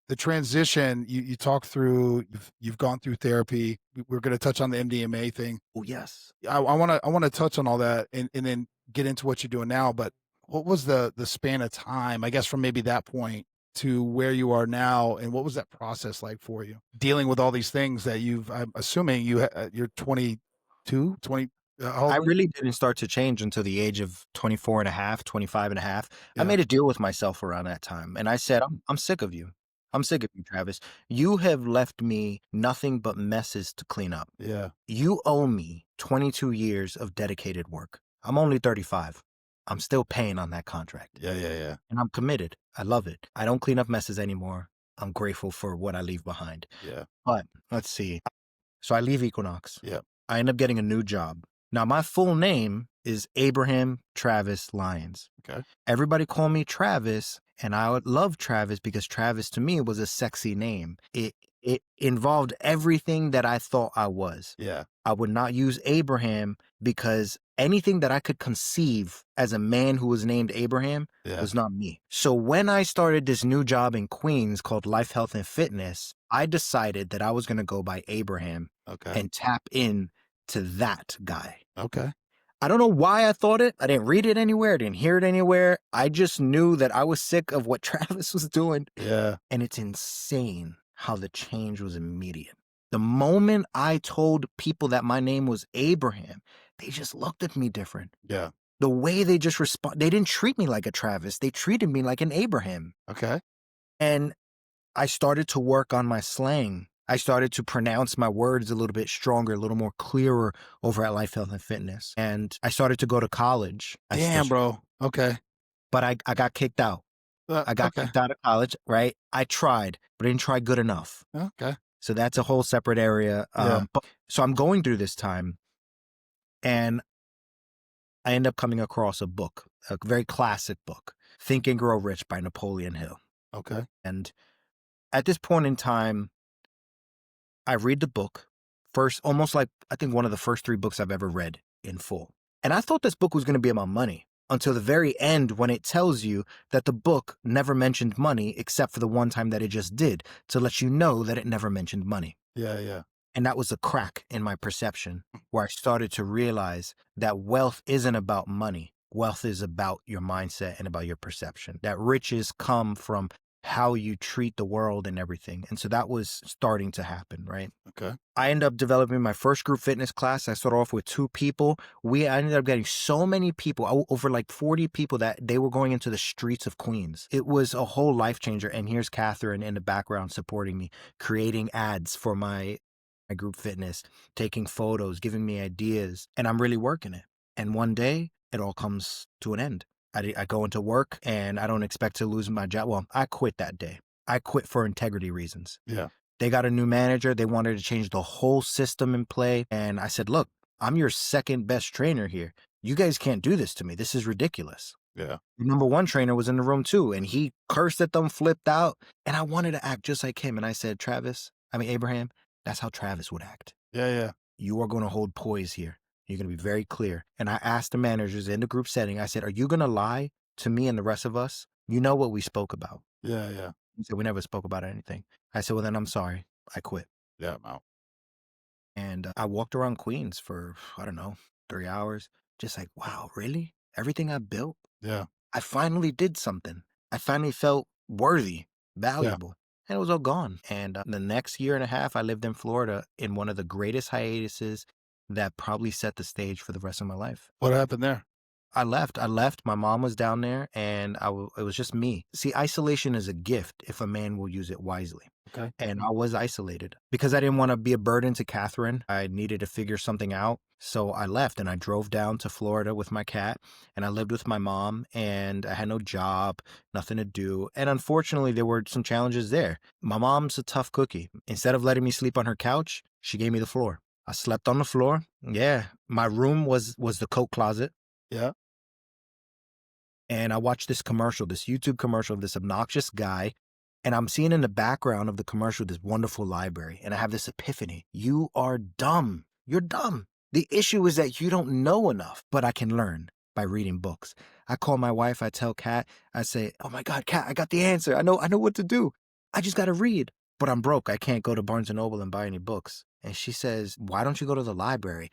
the transition you talk through, you've gone through therapy. We're going to touch on the MDMA thing. Oh yes, I want to touch on all that and then get into what you're doing now. But what was the span of time, I guess, from maybe that point to where you are now, and what was that process like for you dealing with all these things that I'm assuming you're 22, 20. I really didn't start to change until the age of 24 and a half, 25 and a half. Yeah. I made a deal with myself around that time. And I said, I'm sick of you. I'm sick of you, Travis. You have left me nothing but messes to clean up. Yeah. You owe me 22 years of dedicated work. I'm only 35. I'm still paying on that contract. Yeah. And I'm committed. I love it. I don't clean up messes anymore. I'm grateful for what I leave behind. Yeah. But let's see. So I leave Equinox. Yeah. I end up getting a new job. Now, my full name is Abraham Travis Lyons. Okay. Everybody call me Travis, and I would love Travis because Travis to me was a sexy name. It It involved everything that I thought I was. Yeah. I would not use Abraham because anything that I could conceive as a man who was named Abraham Yeah. was not me. So when I started this new job in Queens called Life, Health, and Fitness, I decided that I was going to go by Abraham Okay. and tap in to that guy. Okay. I don't know why I thought it. I didn't read it anywhere. I didn't hear it anywhere. I just knew that I was sick of what Travis was doing. Yeah. And it's insane how the change was immediate. The moment I told people that my name was Abraham, they just looked at me different. Yeah. The way they just respond, they didn't treat me like a Travis. They treated me like an Abraham. Okay. And I started to work on my slang. I started to pronounce my words a little bit stronger, a little more clearer over at Life, Health, and Fitness. And I started to go to college. Damn, bro. Okay. But I got kicked out. I got Okay. kicked out of college, right? I tried, but I didn't try good enough. Okay. So that's a whole separate area. Yeah. So I'm going through this time, and I end up coming across a book, a very classic book, Think and Grow Rich by Napoleon Hill. Okay. And at this point in time, I read the book first, almost like I think one of the first 3 books I've ever read in full. And I thought this book was going to be about money until the very end when it tells you that the book never mentioned money except for the one time that it just did to let you know that it never mentioned money. Yeah. Yeah. And that was a crack in my perception where I started to realize that wealth isn't about money. Wealth is about your mindset and about your perception. That riches come from how you treat the world and everything. And so that was starting to happen, right? Okay. I ended up developing my first group fitness class. I started off with 2 people. I ended up getting so many people, over like 40 people, that they were going into the streets of Queens. It was a whole life changer. And here's Catherine in the background supporting me, creating ads for my group fitness, taking photos, giving me ideas, and I'm really working it. And one day it all comes to an end. I go into work and I don't expect to lose my job. Well, I quit that day. I quit for integrity reasons. Yeah. They got a new manager. They wanted to change the whole system in play. And I said, look, I'm your second best trainer here. You guys can't do this to me. This is ridiculous. Yeah. The number 1 trainer was in the room too. And he cursed at them, flipped out. And I wanted to act just like him. And I said, Abraham, that's how Travis would act. Yeah. Yeah. You are going to hold poise here. You're going to be very clear. And I asked the managers in the group setting, I said, are you going to lie to me and the rest of us? You know what we spoke about. Yeah. Yeah. He said, we never spoke about anything. I said, well, then I'm sorry. I quit. Yeah. I'm out. And I walked around Queens for, I don't know, 3 hours. Just like, wow, really? Everything I built? Yeah. I finally did something. I finally felt worthy, valuable. And it was all gone. And the next year and a half, I lived in Florida in one of the greatest hiatuses that probably set the stage for the rest of my life. What happened there? I left. My mom was down there, and it was just me. See, isolation is a gift if a man will use it wisely. Okay. And I was isolated because I didn't want to be a burden to Catherine. I needed to figure something out. So I left and I drove down to Florida with my cat, and I lived with my mom, and I had no job, nothing to do. And unfortunately, there were some challenges there. My mom's a tough cookie. Instead of letting me sleep on her couch, she gave me the floor. I slept on the floor. Yeah. My room was the coat closet. Yeah. And I watched this commercial, this YouTube commercial of this obnoxious guy. And I'm seeing in the background of the commercial this wonderful library. And I have this epiphany. You are dumb. You're dumb. The issue is that you don't know enough, but I can learn by reading books. I call my wife. I tell Kat, I say, oh my God, Kat, I got the answer. I know what to do. I just got to read. But I'm broke. I can't go to Barnes & Noble and buy any books. And she says, why don't you go to the library?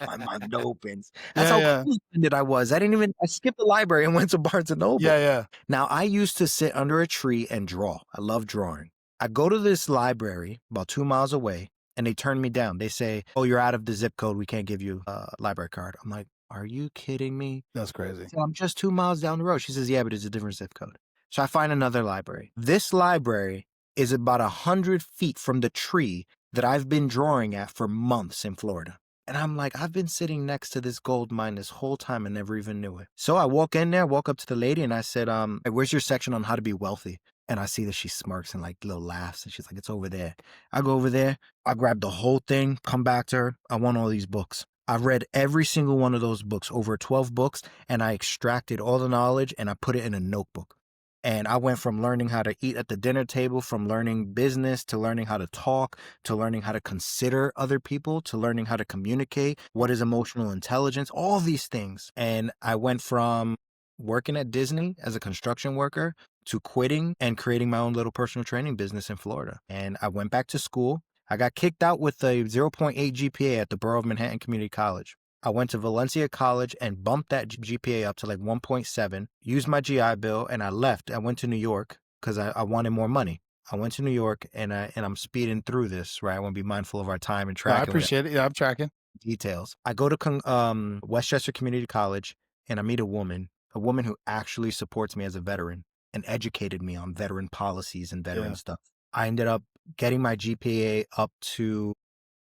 My mind opens. That's how clear-minded I was. I skipped the library and went to Barnes & Noble. Yeah. Yeah. Now, I used to sit under a tree and draw. I love drawing. I go to this library about 2 miles away, and they turn me down. They say, oh, you're out of the zip code. We can't give you a library card. I'm like, are you kidding me? That's crazy. So I'm just 2 miles down the road. She says, yeah, but it's a different zip code. So I find another library. This library is about 100 feet from the tree that I've been drawing at for months in Florida. And I'm like, I've been sitting next to this gold mine this whole time and never even knew it. So I walk in there, walk up to the lady, and I said, hey, where's your section on how to be wealthy? And I see that she smirks and like little laughs. And she's like, it's over there. I go over there. I grab the whole thing, come back to her. I want all these books. I've read every single one of those books, over 12 books, and I extracted all the knowledge and I put it in a notebook. And I went from learning how to eat at the dinner table, from learning business to learning how to talk, to learning how to consider other people, to learning how to communicate, what is emotional intelligence, all these things. And I went from working at Disney as a construction worker to quitting and creating my own little personal training business in Florida. And I went back to school. I got kicked out with a 0.8 GPA at the Borough of Manhattan Community College. I went to Valencia College and bumped that GPA up to like 1.7, used my GI Bill, and I left. I went to New York because I wanted more money. I went to New York, and I'm speeding through this, right? I want to be mindful of our time and No, I tracking appreciate it. Yeah, I'm tracking. details. I go to Westchester Community College, and I meet a woman who actually supports me as a veteran and educated me on veteran policies and veteran Yeah. stuff. I ended up getting my GPA up to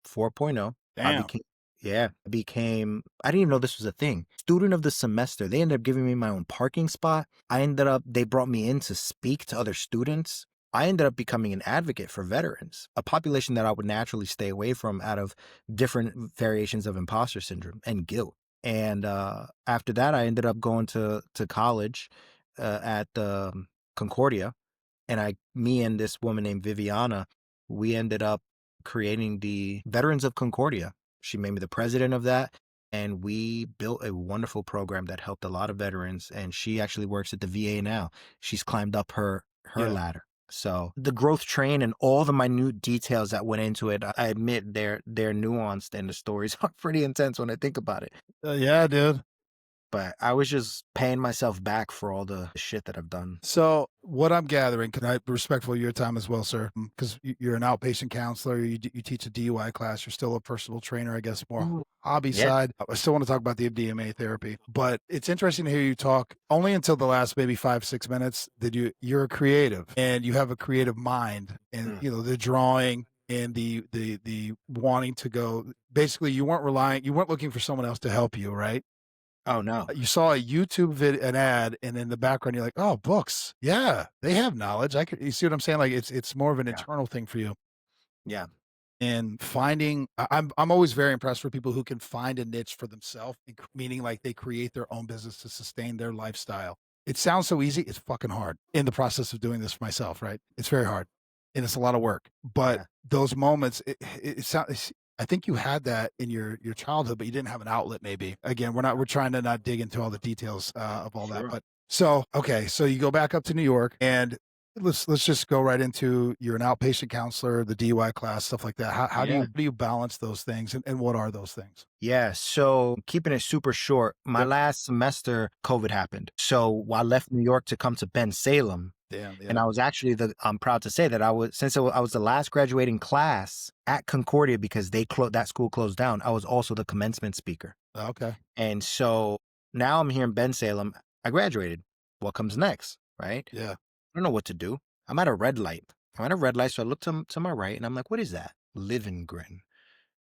4.0. Damn. I didn't even know this was a thing. Student of the semester. They ended up giving me my own parking spot. They brought me in to speak to other students. I ended up becoming an advocate for veterans, a population that I would naturally stay away from out of different variations of imposter syndrome and guilt. And after that, I ended up going to college at Concordia. And me and this woman named Viviana, we ended up creating the Veterans of Concordia. She made me the president of that. And we built a wonderful program that helped a lot of veterans. And she actually works at the VA now. She's climbed up her Yeah. ladder. So the growth train and all the minute details that went into it, I admit they're nuanced and the stories are pretty intense when I think about it. Yeah, dude. But I was just paying myself back for all the shit that I've done. So what I'm gathering, can I be respectful of your time as well, sir? Because you're an outpatient counselor, you teach a DUI class, you're still a personal trainer, I guess, more hobby Yeah. side. I still want to talk about the MDMA therapy, but it's interesting to hear you talk. Only until the last maybe 5-6 minutes did you're a creative and you have a creative mind, and you know the drawing and the wanting to go. Basically, you weren't looking for someone else to help you, right? Oh, no. You saw a YouTube an ad, and in the background, you're like, "Oh, books. Yeah, they have knowledge." You see what I'm saying? Like it's more of an Yeah. internal thing for you. Yeah. And finding, I'm always very impressed with people who can find a niche for themselves, meaning like they create their own business to sustain their lifestyle. It sounds so easy. It's fucking hard. In the process of doing this for myself, right? It's very hard, and it's a lot of work. But Yeah. those moments, it sounds. I think you had that in your childhood, but you didn't have an outlet. Maybe again, we're trying to not dig into all the details of all that. Sure. But so okay, so you go back up to New York, and let's just go right into, you're an outpatient counselor, the DUI class, stuff like that. How Yeah. do you balance those things, and what are those things? Yeah. So keeping it super short, my Yep. last semester, COVID happened. So I left New York to come to Ben Salem. Damn. And Yeah. I was actually I'm proud to say that I was the last graduating class at Concordia because that school closed down. I was also the commencement speaker. Okay. And so now I'm here in Ben Salem. I graduated. What comes next? Right? Yeah. I don't know what to do. I'm at a red light. So I look to my right and I'm like, what is that? Livingren.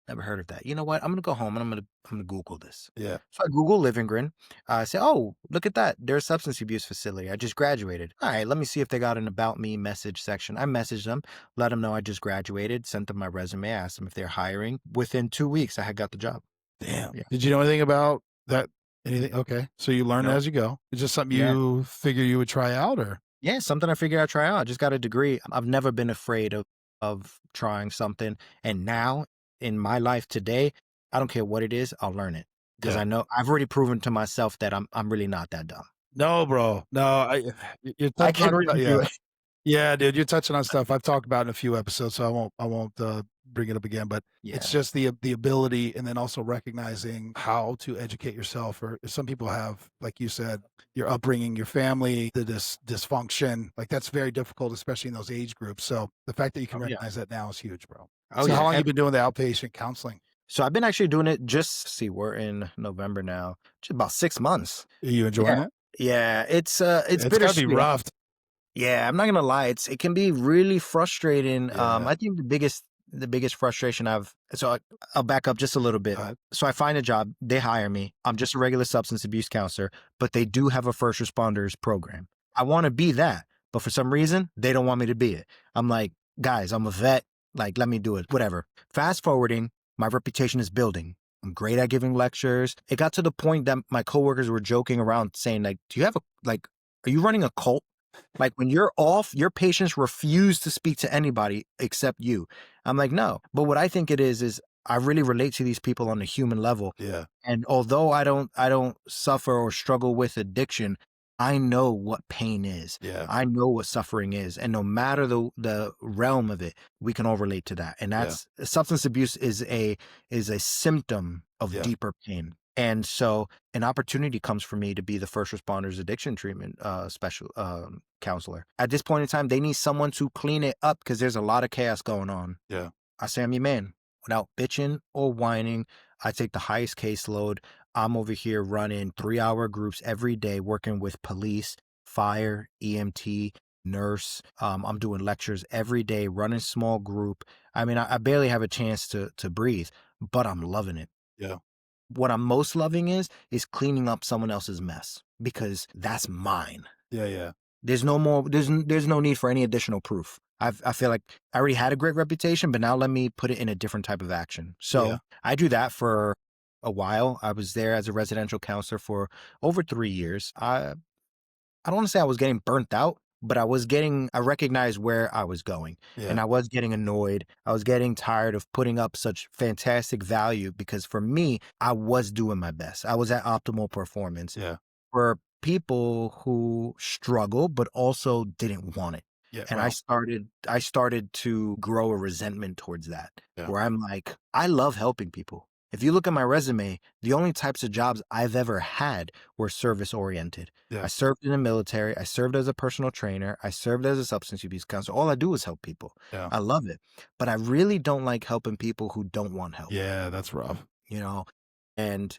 Never heard of that. You know what? I'm gonna go home and I'm gonna Google this. Yeah. So I Google Livingren. I say, oh, look at that. They're a substance abuse facility. I just graduated. All right, let me see if they got an about me message section. I messaged them, let them know I just graduated, sent them my resume, asked them if they're hiring. Within 2 weeks, I had got the job. Damn. Yeah. Did you know anything about that? Anything? Okay. So you learn No. as you go. Is just something Yeah. you figure you would try out, or? Yeah, something I figured I'd try out. I just got a degree. I've never been afraid of trying something. And now in my life today, I don't care what it is, I'll learn it. Because Yeah. I know I've already proven to myself that I'm really not that dumb. No, bro. No, you're I touching can on, really yeah. do it. Yeah, dude, you're touching on stuff I've talked about in a few episodes, so I won't bring it up again. But it's Yeah. just the ability, and then also recognizing how to educate yourself. Or some people have, like you said, your upbringing, your family, the dysfunction. Like that's very difficult, especially in those age groups. So the fact that you can Oh, yeah. recognize that now is huge, bro. Oh, So how yeah. long you been doing the outpatient counseling? So I've been actually doing it we're in November now. Just about 6 months. Are you enjoying Yeah. it? Yeah, it's It's gotta be bittersweet. rough. Yeah, I'm not gonna lie. It can be really frustrating. Yeah. I think the biggest frustration I'll back up just a little bit. So I find a job, they hire me. I'm just a regular substance abuse counselor, but they do have a first responders program. I want to be that, but for some reason they don't want me to be it. I'm like, guys, I'm a vet. Like, let me do it. Whatever. Fast forwarding, my reputation is building. I'm great at giving lectures. It got to the point that my coworkers were joking around saying, like, are you running a cult? Like when you're off, your patients refuse to speak to anybody except you. I'm like, no. But what I think it is I really relate to these people on a human level. Yeah. And although I don't suffer or struggle with addiction, I know what pain is. Yeah. I know what suffering is. And no matter the realm of it, we can all relate to that. And Yeah. that's substance abuse is a symptom of Yeah. deeper pain. And so an opportunity comes for me to be the first responders addiction treatment special counselor. At this point in time, they need someone to clean it up because there's a lot of chaos going on. Yeah. I say I'm your man. Without bitching or whining, I take the highest caseload. I'm over here running 3-hour groups every day, working with police, fire, EMT, nurse. I'm doing lectures every day, running small group. I mean, I barely have a chance to breathe, but I'm loving it. Yeah. What I'm most loving is cleaning up someone else's mess because that's mine. Yeah. Yeah. There's no more. There's no need for any additional proof. I feel like I already had a great reputation, but now let me put it in a different type of action. Yeah. So I do that for a while. I was there as a residential counselor for over 3 years. I don't want to say I was getting burnt out, but I recognized where I was going Yeah. and I was getting annoyed. I was getting tired of putting up such fantastic value because for me, I was doing my best. I was at optimal performance. Yeah. For people who struggle, but also didn't want it. Yeah. And Well, I started to grow a resentment towards that yeah. where I'm like, I love helping people. If you look at my resume, the only types of jobs I've ever had were service oriented. I Yeah. served in the military. I served as a personal trainer. I served as a substance abuse counselor. All I do is help people. Yeah. I love it. But I really don't like helping people who don't want help, Yeah. That's rough. you know? And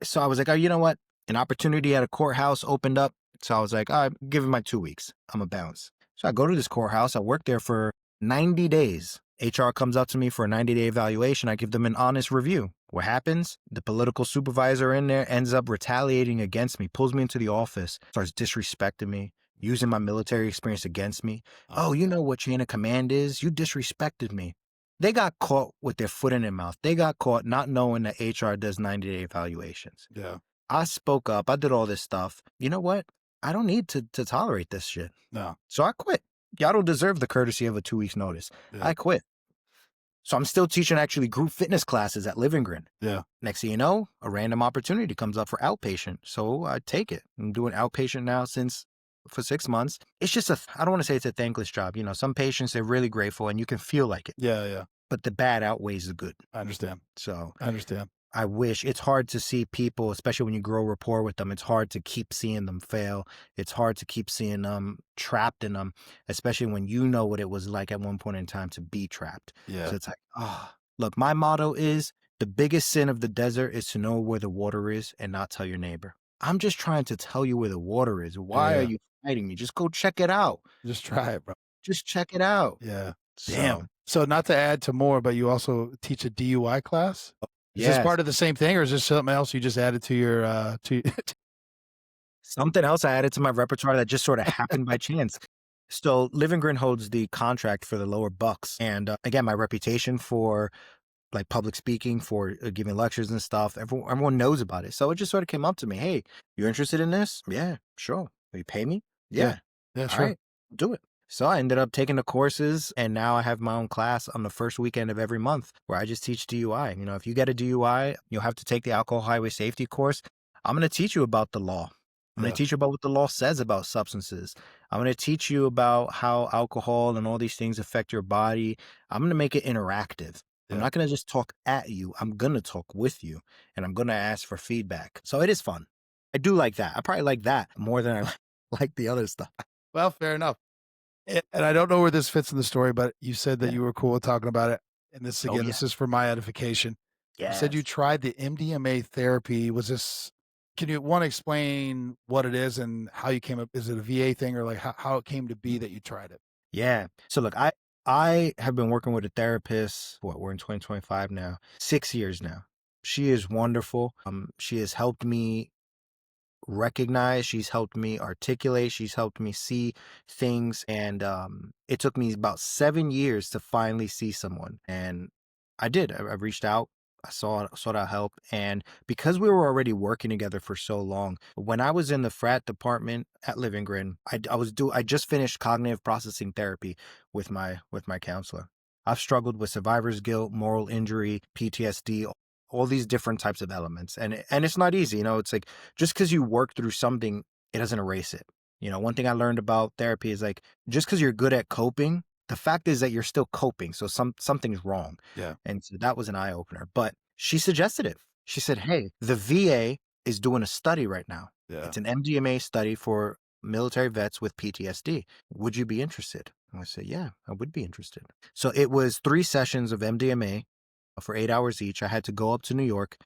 so I was like, oh, you know what? An opportunity at a courthouse opened up. So I was like, all right, give it my 2 weeks. I'm a bounce. So I go to this courthouse. I work there for 90 days. HR comes up to me for a 90-day evaluation. I give them an honest review. What happens? The political supervisor in there ends up retaliating against me, pulls me into the office, starts disrespecting me, using my military experience against me. Oh, you know what chain of command is? You disrespected me. They got caught with their foot in their mouth. They got caught not knowing that HR does 90-day evaluations. Yeah. I spoke up. I did all this stuff. You know what? I don't need to tolerate this shit. No. So I quit. Y'all don't deserve the courtesy of a 2 weeks notice. Yeah. I quit. So I'm still teaching actually group fitness classes at Living Grin. Yeah. Next thing you know, a random opportunity comes up for outpatient. So I take it. I'm doing outpatient now for 6 months. It's just I don't want to say it's a thankless job. You know, some patients, they're really grateful and you can feel like it, Yeah. Yeah. but the bad outweighs the good. I understand. So I understand. I wish it's hard to see people, especially when you grow rapport with them. It's hard to keep seeing them fail. It's hard to keep seeing them trapped in them, especially when you know what it was like at one point in time to be trapped. Yeah. So it's like, oh, look, my motto is the biggest sin of the desert is to know where the water is and not tell your neighbor. I'm just trying to tell you where the water is. Why are Yeah. you fighting me? Just go check it out. Just try it, bro. Just check it out. Yeah. Damn. So not to add to more, but you also teach a DUI class. Is this Yes. part of the same thing, or is this something else you just added to your to? Something else I added to my repertoire that just sort of happened by chance. So Living Grin holds the contract for the lower Bucks. And again, my reputation for like public speaking, for giving lectures and stuff, everyone knows about it. So it just sort of came up to me. Hey, you're interested in this? Yeah, sure. Will you pay me? Yeah. Yeah, All sure. right, do it. So I ended up taking the courses and now I have my own class on the first weekend of every month where I just teach DUI. You know, if you get a DUI, you'll have to take the alcohol highway safety course. I'm going to teach you about the law. I'm going Yeah. to teach you about what the law says about substances. I'm going to teach you about how alcohol and all these things affect your body. I'm going to make it interactive. I'm Yeah. not going to just talk at you. I'm going to talk with you and I'm going to ask for feedback. So it is fun. I do like that. I probably like that more than I like the other stuff. Well, fair enough. And I don't know where this fits in the story, but you said that Yeah. you were cool with talking about it. And this Oh, again, yeah. this is for my edification. You said you Yes. tried the MDMA therapy. Was this? Can you want to explain what it is and how you came up? Is it a VA thing or like how it came to be that you tried it? Yeah. So look, I have been working with a therapist. We're in 2025 now. 6 years now. She is wonderful. She has helped me recognize. She's helped me articulate. She's helped me see things, and it took me about 7 years to finally see someone. And I did. I reached out. I sought out help, and because we were already working together for so long, when I was in the frat department at Living Grin, I just finished cognitive processing therapy with my counselor. I've struggled with survivor's guilt, moral injury, PTSD, all these different types of elements, and it's not easy. You know, it's like just because you work through something, it doesn't erase it. You know, one thing I learned about therapy is like just because you're good at coping, the fact is that you're still coping, so something's wrong. Yeah. And so that was an eye opener. But she suggested it. She said, "Hey, the VA is doing a study right now. Yeah. It's an MDMA study for military vets with PTSD. Would you be interested?" And I said, "Yeah, I would be interested." So it was 3 sessions of MDMA for 8 hours each. I had to go up to New York,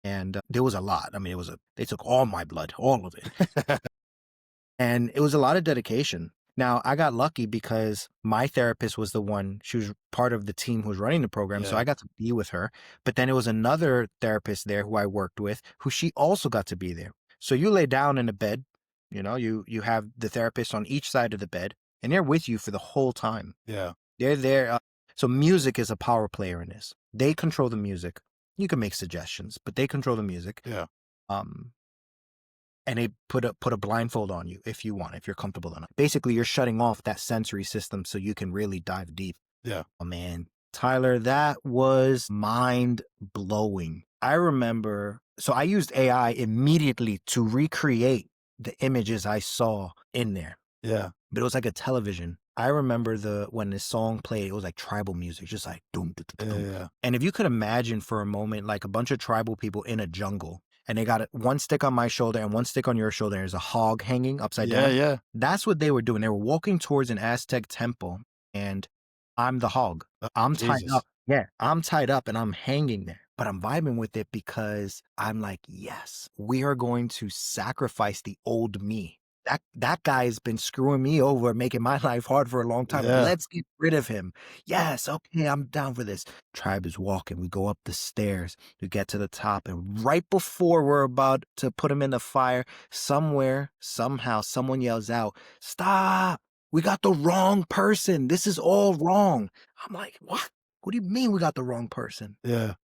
and there was a lot. I mean, they took all my blood, all of it. And it was a lot of dedication. Now, I got lucky because my therapist was the one, she was part of the team who was running the program, so Yeah. I got to be with her. But then it was another therapist there who I worked with, who she also got to be there. So you lay down in a bed, you know, you have the therapist on each side of the bed, and they're with you for the whole time. Yeah. They're there. So music is a power player in this. They control the music. You can make suggestions, but they control the music. Yeah. Um, and they put a blindfold on you if you want, if you're comfortable enough. Basically, you're shutting off that sensory system so you can really dive deep. Yeah. Oh man, Tyler, that was mind blowing. I remember, so I used AI immediately to recreate the images I saw in there, Yeah. but it was like a television. I remember when this song played, it was like tribal music, just like doom, doom, doom, doom. Yeah. And if you could imagine for a moment, like a bunch of tribal people in a jungle, and they got one stick on my shoulder and one stick on your shoulder, and there's a hog hanging upside Yeah. down. Yeah. That's what they were doing. They were walking towards an Aztec temple, and I'm the hog. Oh, I'm tied Jesus. up. Yeah, I'm tied up and I'm hanging there. But I'm vibing with it because I'm like, yes, we are going to sacrifice the old me. That guy has been screwing me over, making my life hard for a long time. Yeah. Let's get rid of him. Yes, okay, I'm down for this. Tribe is walking. We go up the stairs. We get to the top, and right before we're about to put him in the fire, somewhere, somehow, someone yells out, "Stop! We got the wrong person. This is all wrong." I'm like, what? What do you mean we got the wrong person? Yeah.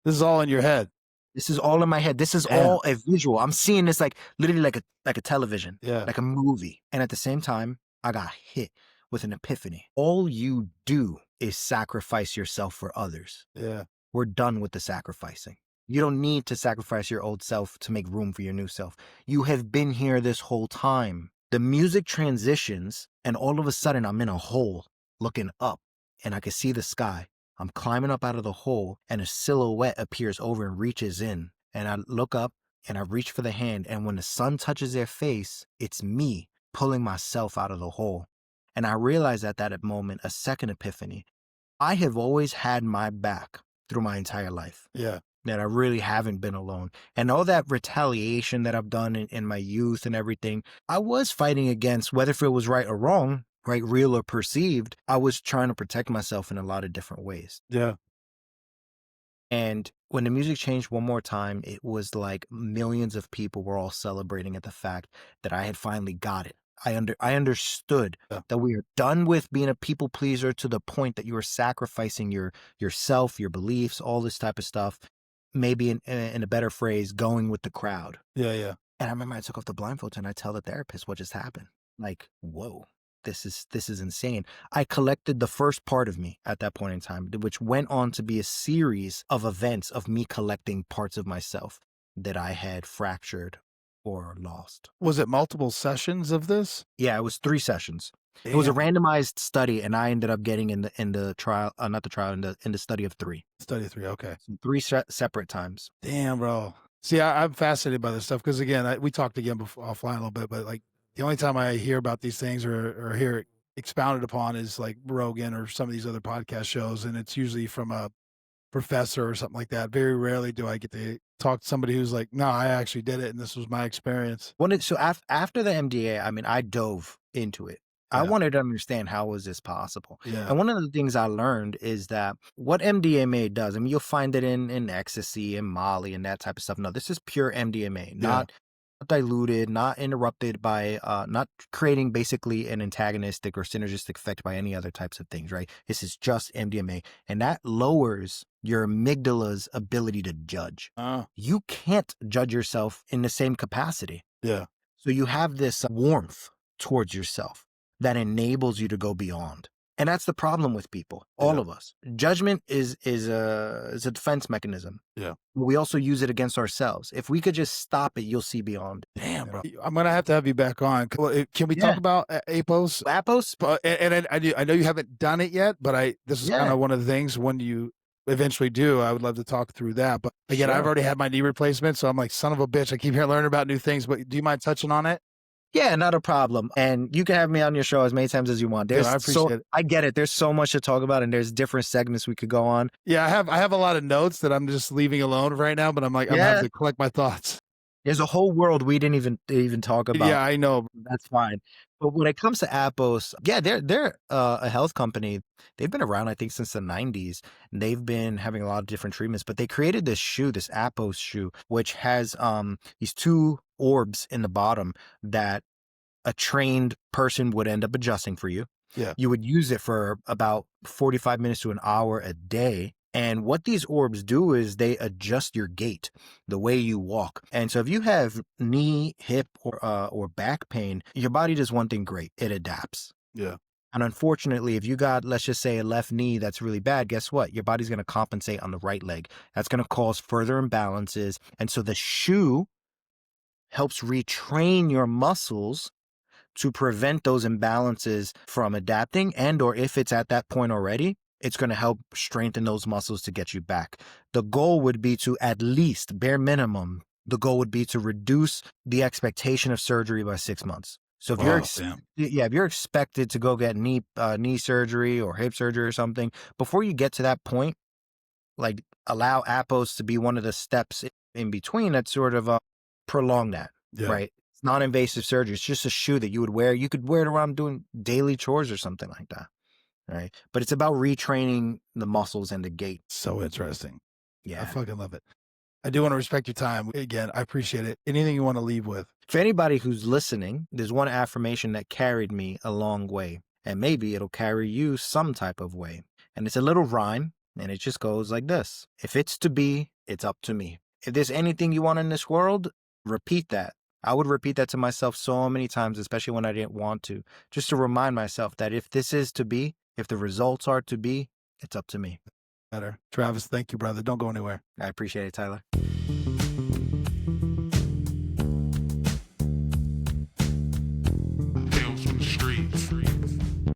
This is all in your head. This is all in my head. This is Damn. all a visual. I'm seeing this like literally like a television, Yeah. like a movie. And at the same time, I got hit with an epiphany. All you do is sacrifice yourself for others. Yeah. We're done with the sacrificing. You don't need to sacrifice your old self to make room for your new self. You have been here this whole time. The music transitions, and all of a sudden I'm in a hole looking up, and I can see the sky. I'm climbing up out of the hole, and a silhouette appears over and reaches in. And I look up and I reach for the hand. And when the sun touches their face, it's me pulling myself out of the hole. And I realize at that moment, a second epiphany. I have always had my back through my entire life. Yeah. That I really haven't been alone. And all that retaliation that I've done in my youth and everything, I was fighting against, whether if it was right or wrong, right, real or perceived, I was trying to protect myself in a lot of different ways. Yeah. And when the music changed one more time, it was like millions of people were all celebrating at the fact that I had finally got it. I understood that we are done with being a people pleaser to the point that you are sacrificing yourself, your beliefs, all this type of stuff. Maybe in a better phrase, going with the crowd. Yeah. Yeah. And I remember I took off the blindfold and I tell the therapist what just happened. Like, whoa, this is insane. I collected the first part of me at that point in time, which went on to be a series of events of me collecting parts of myself that I had fractured or lost. Was it multiple sessions of this? Yeah, it was 3 sessions. It was a randomized study, and I ended up getting in the trial, not the trial, in the study of 3. Study 3. Okay. So 3 separate times. Damn, bro. See, I'm fascinated by this stuff because again, we talked again offline a little bit, but like the only time I hear about these things or hear it expounded upon is like Rogan or some of these other podcast shows, and it's usually from a professor or something like that. Very rarely do I get to talk to somebody who's like, no, I actually did it, and this was my experience. So after the MDA, I mean, I dove into it. I wanted to understand how was this possible. Yeah. And one of the things I learned is that what MDMA does, I mean, you'll find it in ecstasy and Molly and that type of stuff. No, this is pure MDMA, not diluted, not interrupted by, not creating basically an antagonistic or synergistic effect by any other types of things, right? This is just MDMA. And that lowers your amygdala's ability to judge. You can't judge yourself in the same capacity. Yeah. So you have this warmth towards yourself that enables you to go beyond. And that's the problem with people, all of us. Judgment is a defense mechanism. Yeah. We also use it against ourselves. If we could just stop it, you'll see beyond. Damn, bro. I'm going to have you back on. Can we talk about APOS? APOS? And I know you haven't done it yet, but this is kind of one of the things when you eventually do, I would love to talk through that. But again, I've already had my knee replacement, so I'm like, son of a bitch, I keep here learning about new things, but do you mind touching on it? Yeah, not a problem. And you can have me on your show as many times as you want. I appreciate it. I get it. There's so much to talk about, and there's different segments we could go on. Yeah, I have a lot of notes that I'm just leaving alone right now, but I'm like, I'm having to collect my thoughts. There's a whole world we didn't even talk about. Yeah, I know. That's fine. But when it comes to APOS, yeah, they're a health company. They've been around, I think, since the 90s. And they've been having a lot of different treatments. But they created this shoe, this APOS shoe, which has these two orbs in the bottom that a trained person would end up adjusting for you. Yeah. You would use it for about 45 minutes to an hour a day. And what these orbs do is they adjust your gait, the way you walk. And so if you have knee, hip, or back pain, your body does one thing great. It adapts. Yeah. And unfortunately, if you got, let's just say, a left knee that's really bad, guess what? Your body's going to compensate on the right leg. That's going to cause further imbalances. And so the shoe helps retrain your muscles to prevent those imbalances from adapting, and or if it's at that point already, it's going to help strengthen those muscles to get you back. The goal would be to, at least bare minimum, the goal would be to reduce the expectation of surgery by 6 months. So if if you're expected to go get knee surgery or hip surgery or something, before you get to that point, like, allow APOS to be one of the steps in between that sort of prolong that, right? It's non-invasive surgery. It's just a shoe that you would wear. You could wear it around doing daily chores or something like that, right? But it's about retraining the muscles and the gait. So interesting. Yeah. I fucking love it. I do want to respect your time. Again, I appreciate it. Anything you want to leave with? For anybody who's listening, there's one affirmation that carried me a long way, and maybe it'll carry you some type of way. And it's a little rhyme, and it just goes like this. If it's to be, it's up to me. If there's anything you want in this world, repeat that. I would repeat that to myself so many times, especially when I didn't want to, just to remind myself that if this is to be, if the results are to be, it's up to me. Better. Travis, thank you, brother. Don't go anywhere. I appreciate it, Tyler.